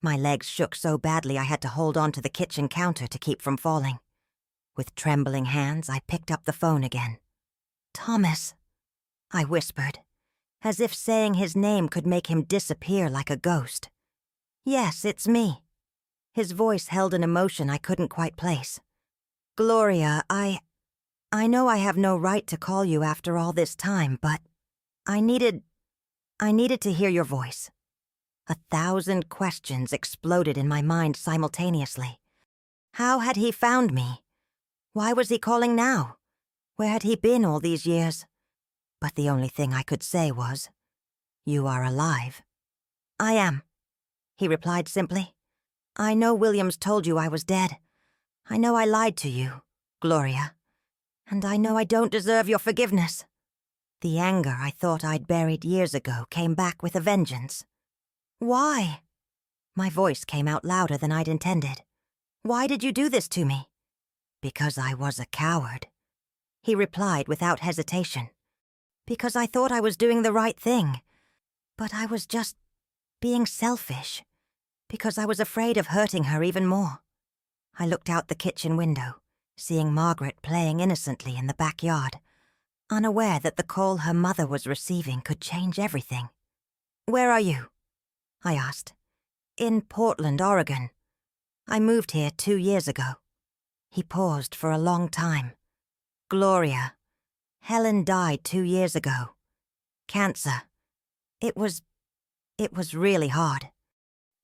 My legs shook so badly I had to hold on to the kitchen counter to keep from falling. With trembling hands, I picked up the phone again. Thomas, I whispered, as if saying his name could make him disappear like a ghost. Yes, it's me. His voice held an emotion I couldn't quite place. Gloria, I know I have no right to call you after all this time, but I needed to hear your voice. 1,000 questions exploded in my mind simultaneously. How had he found me? Why was he calling now? Where had he been all these years? But the only thing I could say was, "You are alive." "I am," he replied simply. "I know Williams told you I was dead. I know I lied to you, Gloria. And I know I don't deserve your forgiveness." The anger I thought I'd buried years ago came back with a vengeance. "Why?" My voice came out louder than I'd intended. "Why did you do this to me?" "Because I was a coward," he replied without hesitation. "Because I thought I was doing the right thing. But I was just being selfish. Because I was afraid of hurting her even more." I looked out the kitchen window, seeing Margaret playing innocently in the backyard, unaware that the call her mother was receiving could change everything. "Where are you?" I asked. "In Portland, Oregon. I moved here 2 years ago." He paused for a long time. "Gloria, Helen died 2 years ago. Cancer. It was really hard.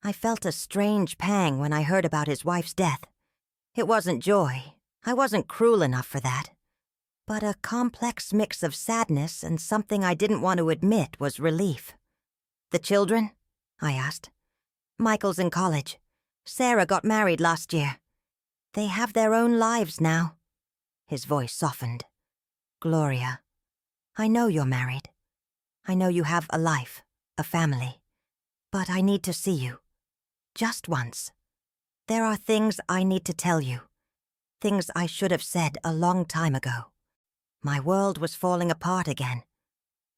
I felt a strange pang when I heard about his wife's death. It wasn't joy. I wasn't cruel enough for that. But a complex mix of sadness and something I didn't want to admit was relief." "The children?" I asked. "Michael's in college. Sarah got married last year. They have their own lives now." His voice softened. Gloria, I know you're married. I know you have a life, a family. But I need to see you. Just once. There are things I need to tell you. Things I should have said a long time ago. My world was falling apart again.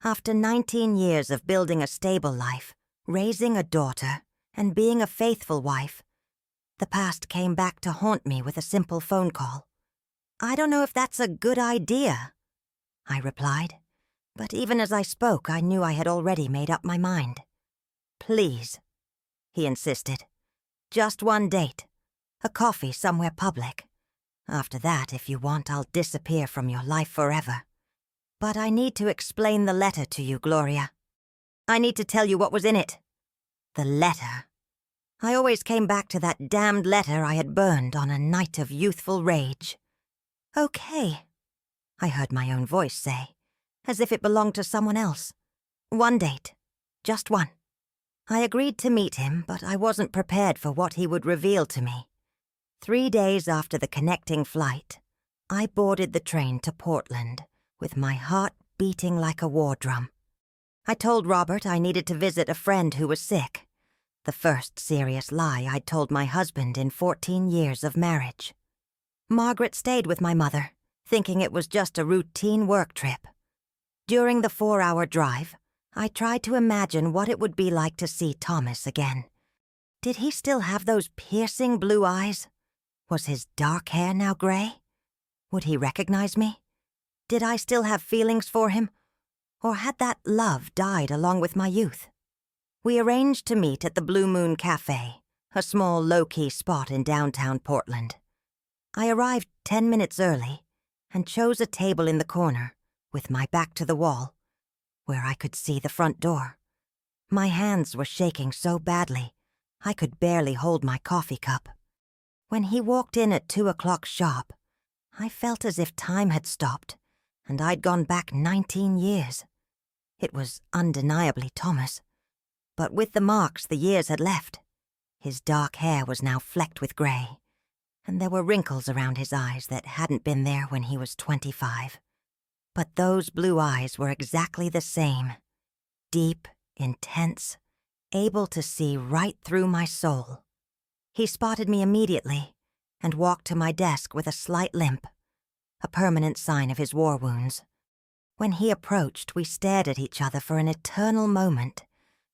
After 19 years of building a stable life, raising a daughter, and being a faithful wife, the past came back to haunt me with a simple phone call. I don't know if that's a good idea, I replied. But even as I spoke, I knew I had already made up my mind. Please, he insisted. Just one date. A coffee somewhere public. After that, if you want, I'll disappear from your life forever. But I need to explain the letter to you, Gloria. I need to tell you what was in it. The letter. I always came back to that damned letter I had burned on a night of youthful rage. Okay, I heard my own voice say, as if it belonged to someone else. One date. Just one. I agreed to meet him, but I wasn't prepared for what he would reveal to me. 3 days after the connecting flight, I boarded the train to Portland, with my heart beating like a war drum. I told Robert I needed to visit a friend who was sick. The first serious lie I'd told my husband in 14 years of marriage. Margaret stayed with my mother, thinking it was just a routine work trip. During the 4-hour drive, I tried to imagine what it would be like to see Thomas again. Did he still have those piercing blue eyes? Was his dark hair now gray? Would he recognize me? Did I still have feelings for him? Or had that love died along with my youth? We arranged to meet at the Blue Moon Cafe, a small low-key spot in downtown Portland. I arrived 10 minutes early and chose a table in the corner, with my back to the wall, where I could see the front door. My hands were shaking so badly, I could barely hold my coffee cup. When he walked in at 2 o'clock sharp, I felt as if time had stopped, and I'd gone back 19 years. It was undeniably Thomas, but with the marks the years had left. His dark hair was now flecked with gray, and there were wrinkles around his eyes that hadn't been there when he was 25. But those blue eyes were exactly the same. Deep, intense, able to see right through my soul. He spotted me immediately and walked to my desk with a slight limp, a permanent sign of his war wounds. When he approached, we stared at each other for an eternal moment,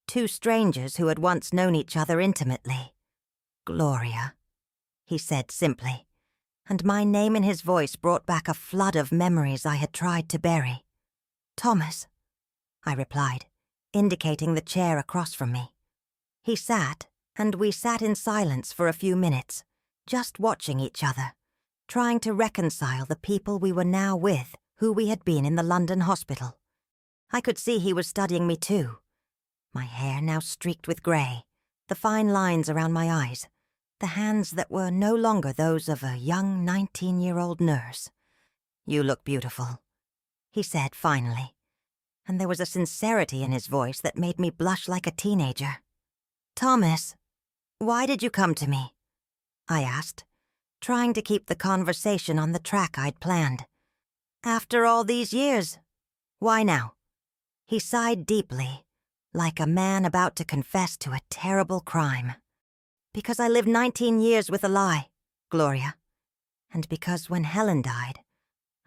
two strangers who had once known each other intimately. Gloria, he said simply, and my name in his voice brought back a flood of memories I had tried to bury. Thomas, I replied, indicating the chair across from me. He sat, and we sat in silence for a few minutes, just watching each other, trying to reconcile the people we were now with, who we had been in the London hospital. I could see he was studying me too. My hair now streaked with grey, the fine lines around my eyes, the hands that were no longer those of a young 19-year-old nurse. You look beautiful, he said finally, and there was a sincerity in his voice that made me blush like a teenager. Thomas, why did you come to me? I asked, trying to keep the conversation on the track I'd planned. After all these years, why now? He sighed deeply, like a man about to confess to a terrible crime. Because I lived 19 years with a lie, Gloria. And because when Helen died,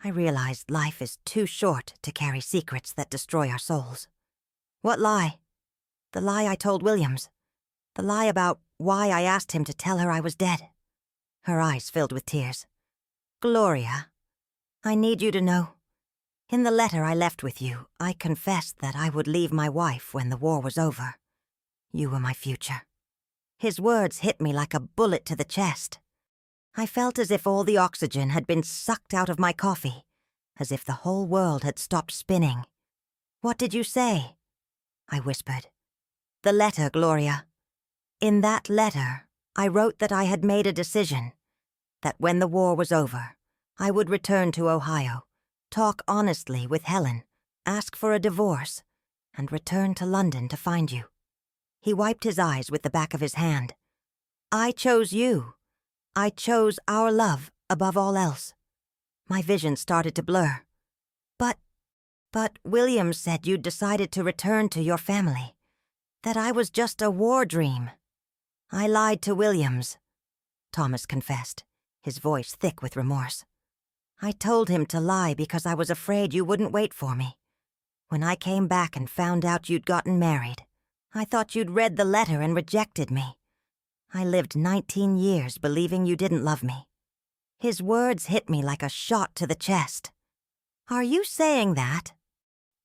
I realized life is too short to carry secrets that destroy our souls. What lie? The lie I told Williams. The lie about why I asked him to tell her I was dead. Her eyes filled with tears. Gloria, I need you to know. In the letter I left with you, I confessed that I would leave my wife when the war was over. You were my future. His words hit me like a bullet to the chest. I felt as if all the oxygen had been sucked out of my coffee, as if the whole world had stopped spinning. What did you say? I whispered. The letter, Gloria. In that letter, I wrote that I had made a decision, that when the war was over, I would return to Ohio, talk honestly with Helen, ask for a divorce, and return to London to find you. He wiped his eyes with the back of his hand. I chose you. I chose our love above all else. My vision started to blur. But Williams said you'd decided to return to your family, that I was just a war dream. I lied to Williams," Thomas confessed, his voice thick with remorse. "I told him to lie because I was afraid you wouldn't wait for me. When I came back and found out you'd gotten married, I thought you'd read the letter and rejected me. I lived 19 years believing you didn't love me." His words hit me like a shot to the chest. "Are you saying that?"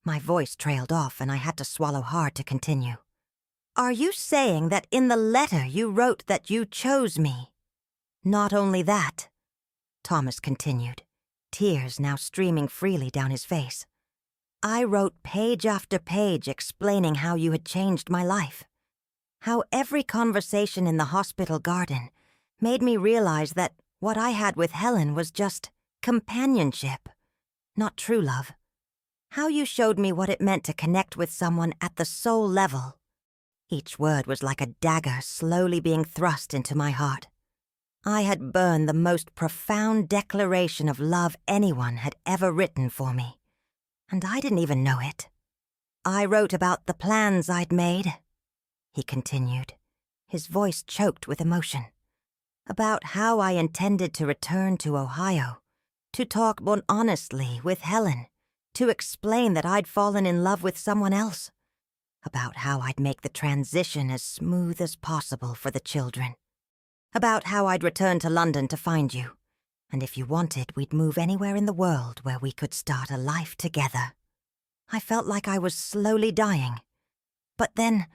My voice trailed off and I had to swallow hard to continue. "Are you saying that in the letter you wrote that you chose me?" "Not only that," Thomas continued, tears now streaming freely down his face. "I wrote page after page explaining how you had changed my life. How every conversation in the hospital garden made me realize that what I had with Helen was just companionship, not true love. How you showed me what it meant to connect with someone at the soul level." Each word was like a dagger slowly being thrust into my heart. I had burned the most profound declaration of love anyone had ever written for me, and I didn't even know it. "I wrote about the plans I'd made," he continued, his voice choked with emotion. "About how I intended to return to Ohio, to talk more honestly with Helen, to explain that I'd fallen in love with someone else. About how I'd make the transition as smooth as possible for the children. About how I'd return to London to find you, and if you wanted, we'd move anywhere in the world where we could start a life together." I felt like I was slowly dying. "But then,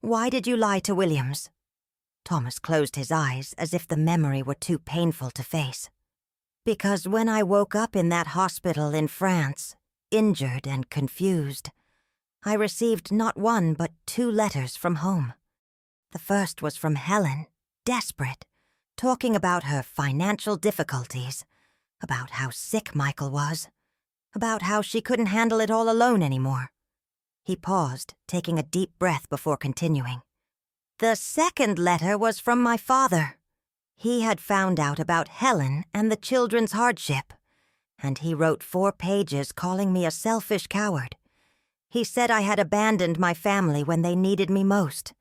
why did you lie to Williams?" Thomas closed his eyes as if the memory were too painful to face. "Because when I woke up in that hospital in France, injured and confused, I received not one but 2 letters from home. The first was from Helen, desperate, talking about her financial difficulties, about how sick Michael was, about how she couldn't handle it all alone anymore." He paused, taking a deep breath before continuing. "The second letter was from my father. He had found out about Helen and the children's hardship, and he wrote 4 pages calling me a selfish coward. He said I had abandoned my family when they needed me most,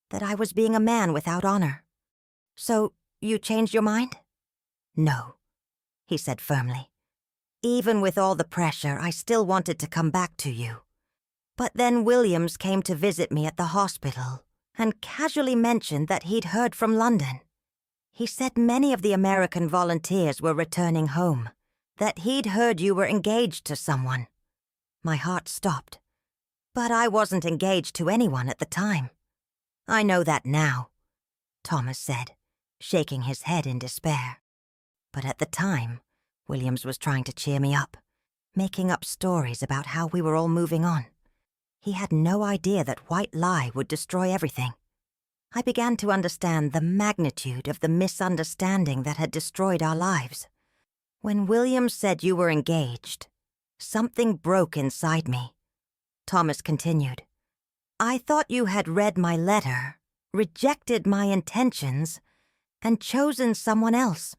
that I was being a man without honor. So, you changed your mind?" "No," he said firmly. "Even with all the pressure, I still wanted to come back to you. But then Williams came to visit me at the hospital and casually mentioned that he'd heard from London. He said many of the American volunteers were returning home, that he'd heard you were engaged to someone." My heart stopped. "But I wasn't engaged to anyone at the time." "I know that now," Thomas said, shaking his head in despair. "But at the time, Williams was trying to cheer me up, making up stories about how we were all moving on. He had no idea that white lie would destroy everything. I began to understand the magnitude of the misunderstanding that had destroyed our lives. When Williams said you were engaged, something broke inside me." Thomas continued. "I thought you had read my letter, rejected my intentions, and chosen someone else.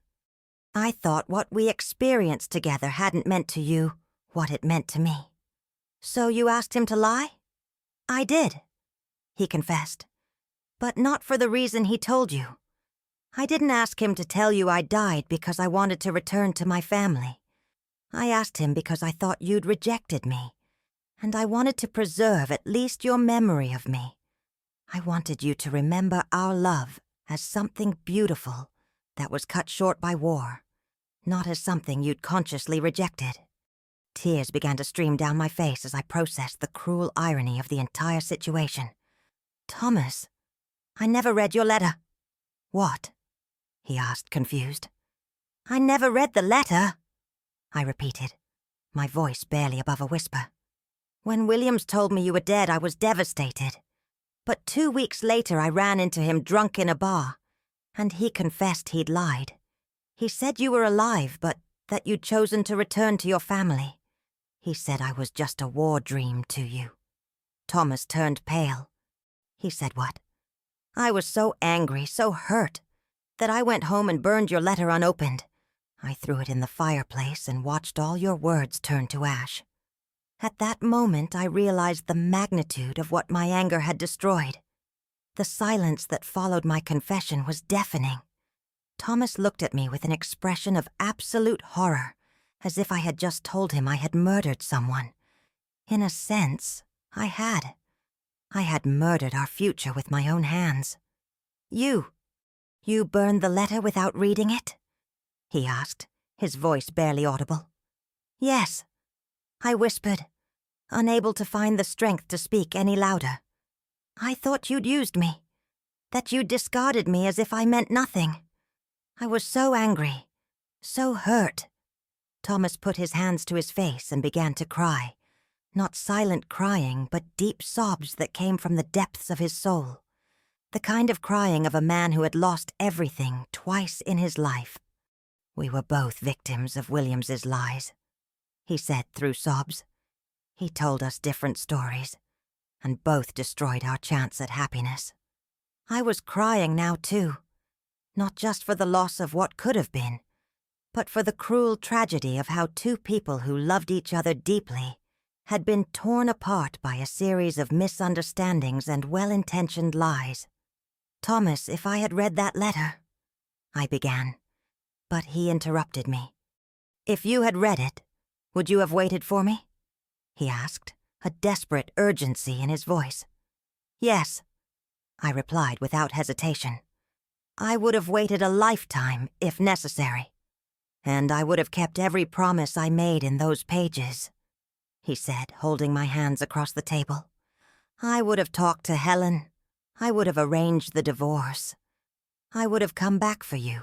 I thought what we experienced together hadn't meant to you what it meant to me. So you asked him to lie?" "I did," he confessed. "But not for the reason he told you. I didn't ask him to tell you I died because I wanted to return to my family. I asked him because I thought you'd rejected me, and I wanted to preserve at least your memory of me. I wanted you to remember our love as something beautiful that was cut short by war, not as something you'd consciously rejected." Tears began to stream down my face as I processed the cruel irony of the entire situation. "Thomas, I never read your letter." "What?" he asked, confused. "I never read the letter," I repeated, my voice barely above a whisper. "When Williams told me you were dead, I was devastated. But 2 weeks later I ran into him drunk in a bar, and he confessed he'd lied. He said you were alive, but that you'd chosen to return to your family. He said I was just a war dream to you." Thomas turned pale. He said what? "I was so angry, so hurt, that I went home and burned your letter unopened. I threw it in the fireplace and watched all your words turn to ash." At that moment, I realized the magnitude of what my anger had destroyed. The silence that followed my confession was deafening. Thomas looked at me with an expression of absolute horror, as if I had just told him I had murdered someone. In a sense, I had. I had murdered our future with my own hands. You burned the letter without reading it? He asked, his voice barely audible. Yes, I whispered, unable to find the strength to speak any louder. I thought you'd used me, that you'd discarded me as if I meant nothing. I was so angry, so hurt. Thomas put his hands to his face and began to cry, not silent crying, but deep sobs that came from the depths of his soul. The kind of crying of a man who had lost everything twice in his life. We were both victims of Williams's lies, he said through sobs. He told us different stories, and both destroyed our chance at happiness. I was crying now too, not just for the loss of what could have been, but for the cruel tragedy of how two people who loved each other deeply had been torn apart by a series of misunderstandings and well-intentioned lies. Thomas, if I had read that letter, I began, but he interrupted me. If you had read it, would you have waited for me? He asked, a desperate urgency in his voice. Yes, I replied without hesitation. I would have waited a lifetime if necessary. And I would have kept every promise I made in those pages, he said, holding my hands across the table. I would have talked to Helen. I would have arranged the divorce. I would have come back for you.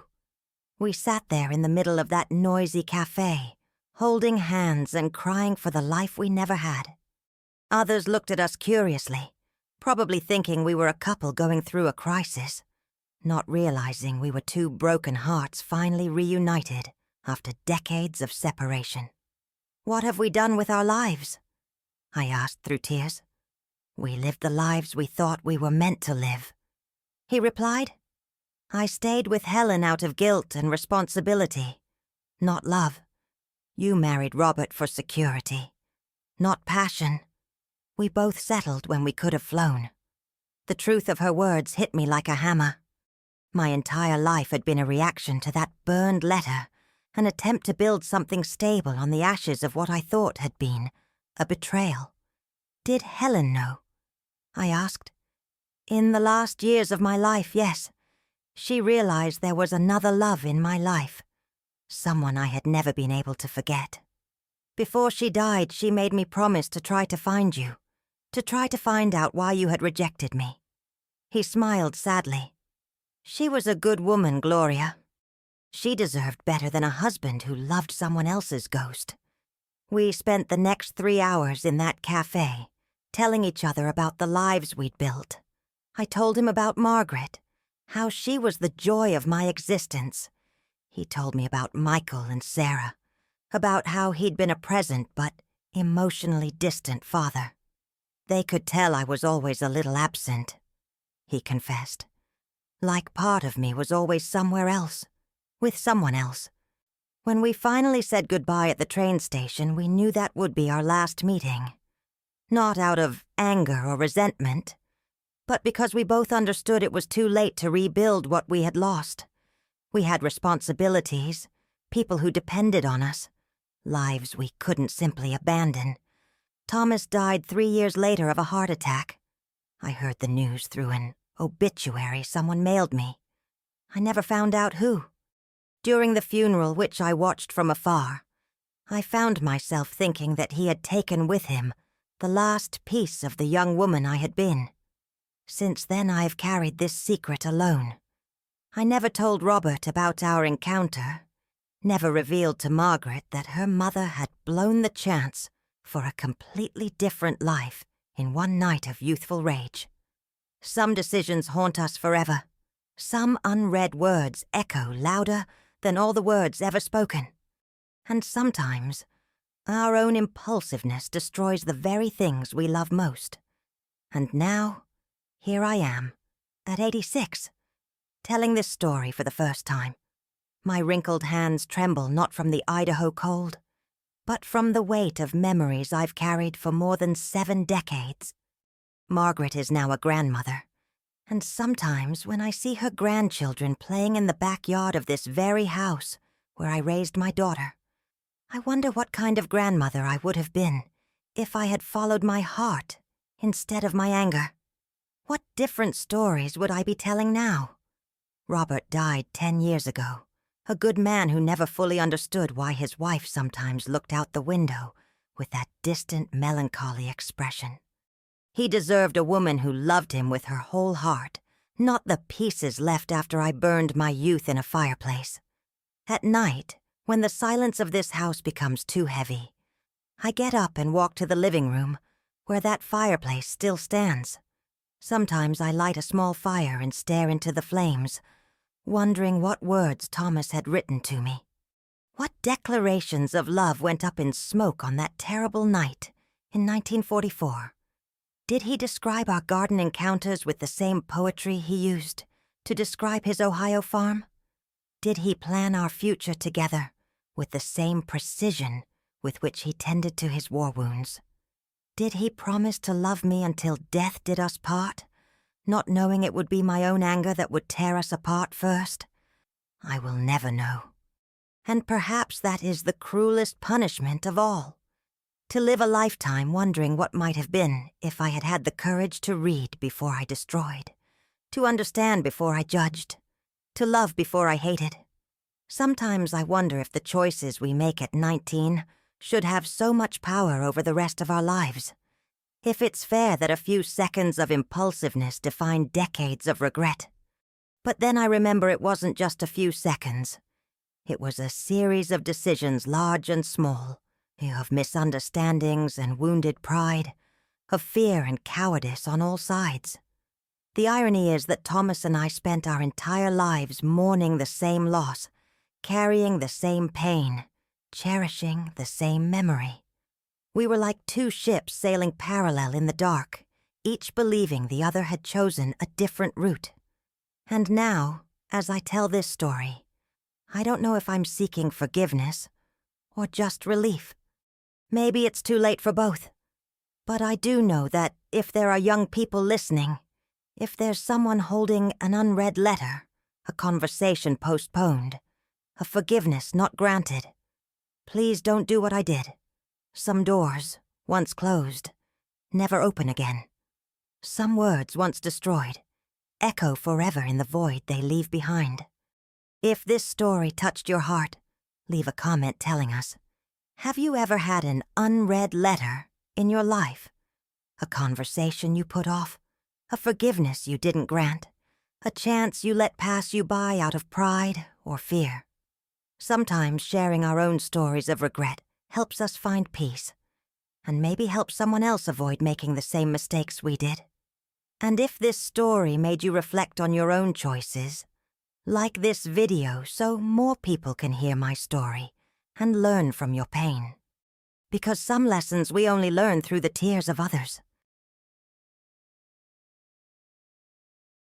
We sat there in the middle of that noisy cafe, holding hands and crying for the life we never had. Others looked at us curiously, probably thinking we were a couple going through a crisis, not realizing we were two broken hearts finally reunited after decades of separation. What have we done with our lives? I asked through tears. We lived the lives we thought we were meant to live, he replied. I stayed with Helen out of guilt and responsibility, not love. You married Robert for security, not passion. We both settled when we could have flown. The truth of her words hit me like a hammer. My entire life had been a reaction to that burned letter, an attempt to build something stable on the ashes of what I thought had been a betrayal. Did Helen know? I asked. In the last years of my life, yes. She realized there was another love in my life, someone I had never been able to forget. Before she died, she made me promise to try to find you, to try to find out why you had rejected me. He smiled sadly. She was a good woman, Gloria. She deserved better than a husband who loved someone else's ghost. We spent the next 3 hours in that cafe, telling each other about the lives we'd built. I told him about Margaret, how she was the joy of my existence. He told me about Michael and Sarah, about how he'd been a present but emotionally distant father. They could tell I was always a little absent, he confessed. Like part of me was always somewhere else, with someone else. When we finally said goodbye at the train station, we knew that would be our last meeting. Not out of anger or resentment, but because we both understood it was too late to rebuild what we had lost. We had responsibilities, people who depended on us, lives we couldn't simply abandon. Thomas died 3 years later of a heart attack. I heard the news through an obituary someone mailed me. I never found out who. During the funeral, which I watched from afar, I found myself thinking that he had taken with him the last piece of the young woman I had been. Since then, I have carried this secret alone. I never told Robert about our encounter, never revealed to Margaret that her mother had blown the chance for a completely different life in one night of youthful rage. Some decisions haunt us forever. Some unread words echo louder than all the words ever spoken. And sometimes, our own impulsiveness destroys the very things we love most. And now, here I am, at 86, telling this story for the first time. My wrinkled hands tremble not from the Idaho cold, but from the weight of memories I've carried for more than 7 decades. Margaret is now a grandmother, and sometimes when I see her grandchildren playing in the backyard of this very house where I raised my daughter, I wonder what kind of grandmother I would have been if I had followed my heart instead of my anger. What different stories would I be telling now? Robert died 10 years ago, a good man who never fully understood why his wife sometimes looked out the window with that distant, melancholy expression. He deserved a woman who loved him with her whole heart, not the pieces left after I burned my youth in a fireplace. At night, when the silence of this house becomes too heavy, I get up and walk to the living room, where that fireplace still stands. Sometimes I light a small fire and stare into the flames, wondering what words Thomas had written to me. What declarations of love went up in smoke on that terrible night in 1944? Did he describe our garden encounters with the same poetry he used to describe his Ohio farm? Did he plan our future together with the same precision with which he tended to his war wounds? Did he promise to love me until death did us part, not knowing it would be my own anger that would tear us apart first? I will never know. And perhaps that is the cruelest punishment of all. To live a lifetime wondering what might have been if I had had the courage to read before I destroyed, to understand before I judged, to love before I hated. Sometimes I wonder if the choices we make at 19 should have so much power over the rest of our lives. If it's fair that a few seconds of impulsiveness define decades of regret. But then I remember it wasn't just a few seconds. It was a series of decisions large and small, of misunderstandings and wounded pride, of fear and cowardice on all sides. The irony is that Thomas and I spent our entire lives mourning the same loss, carrying the same pain, cherishing the same memory. We were like two ships sailing parallel in the dark, each believing the other had chosen a different route. And now, as I tell this story, I don't know if I'm seeking forgiveness or just relief. Maybe it's too late for both. But I do know that if there are young people listening, if there's someone holding an unread letter, a conversation postponed, a forgiveness not granted, please don't do what I did. Some doors, once closed, never open again. Some words, once destroyed, echo forever in the void they leave behind. If this story touched your heart, leave a comment telling us. Have you ever had an unread letter in your life? A conversation you put off? A forgiveness you didn't grant? A chance you let pass you by out of pride or fear? Sometimes sharing our own stories of regret helps us find peace, and maybe help someone else avoid making the same mistakes we did. And if this story made you reflect on your own choices, like this video so more people can hear my story and learn from your pain. Because some lessons we only learn through the tears of others.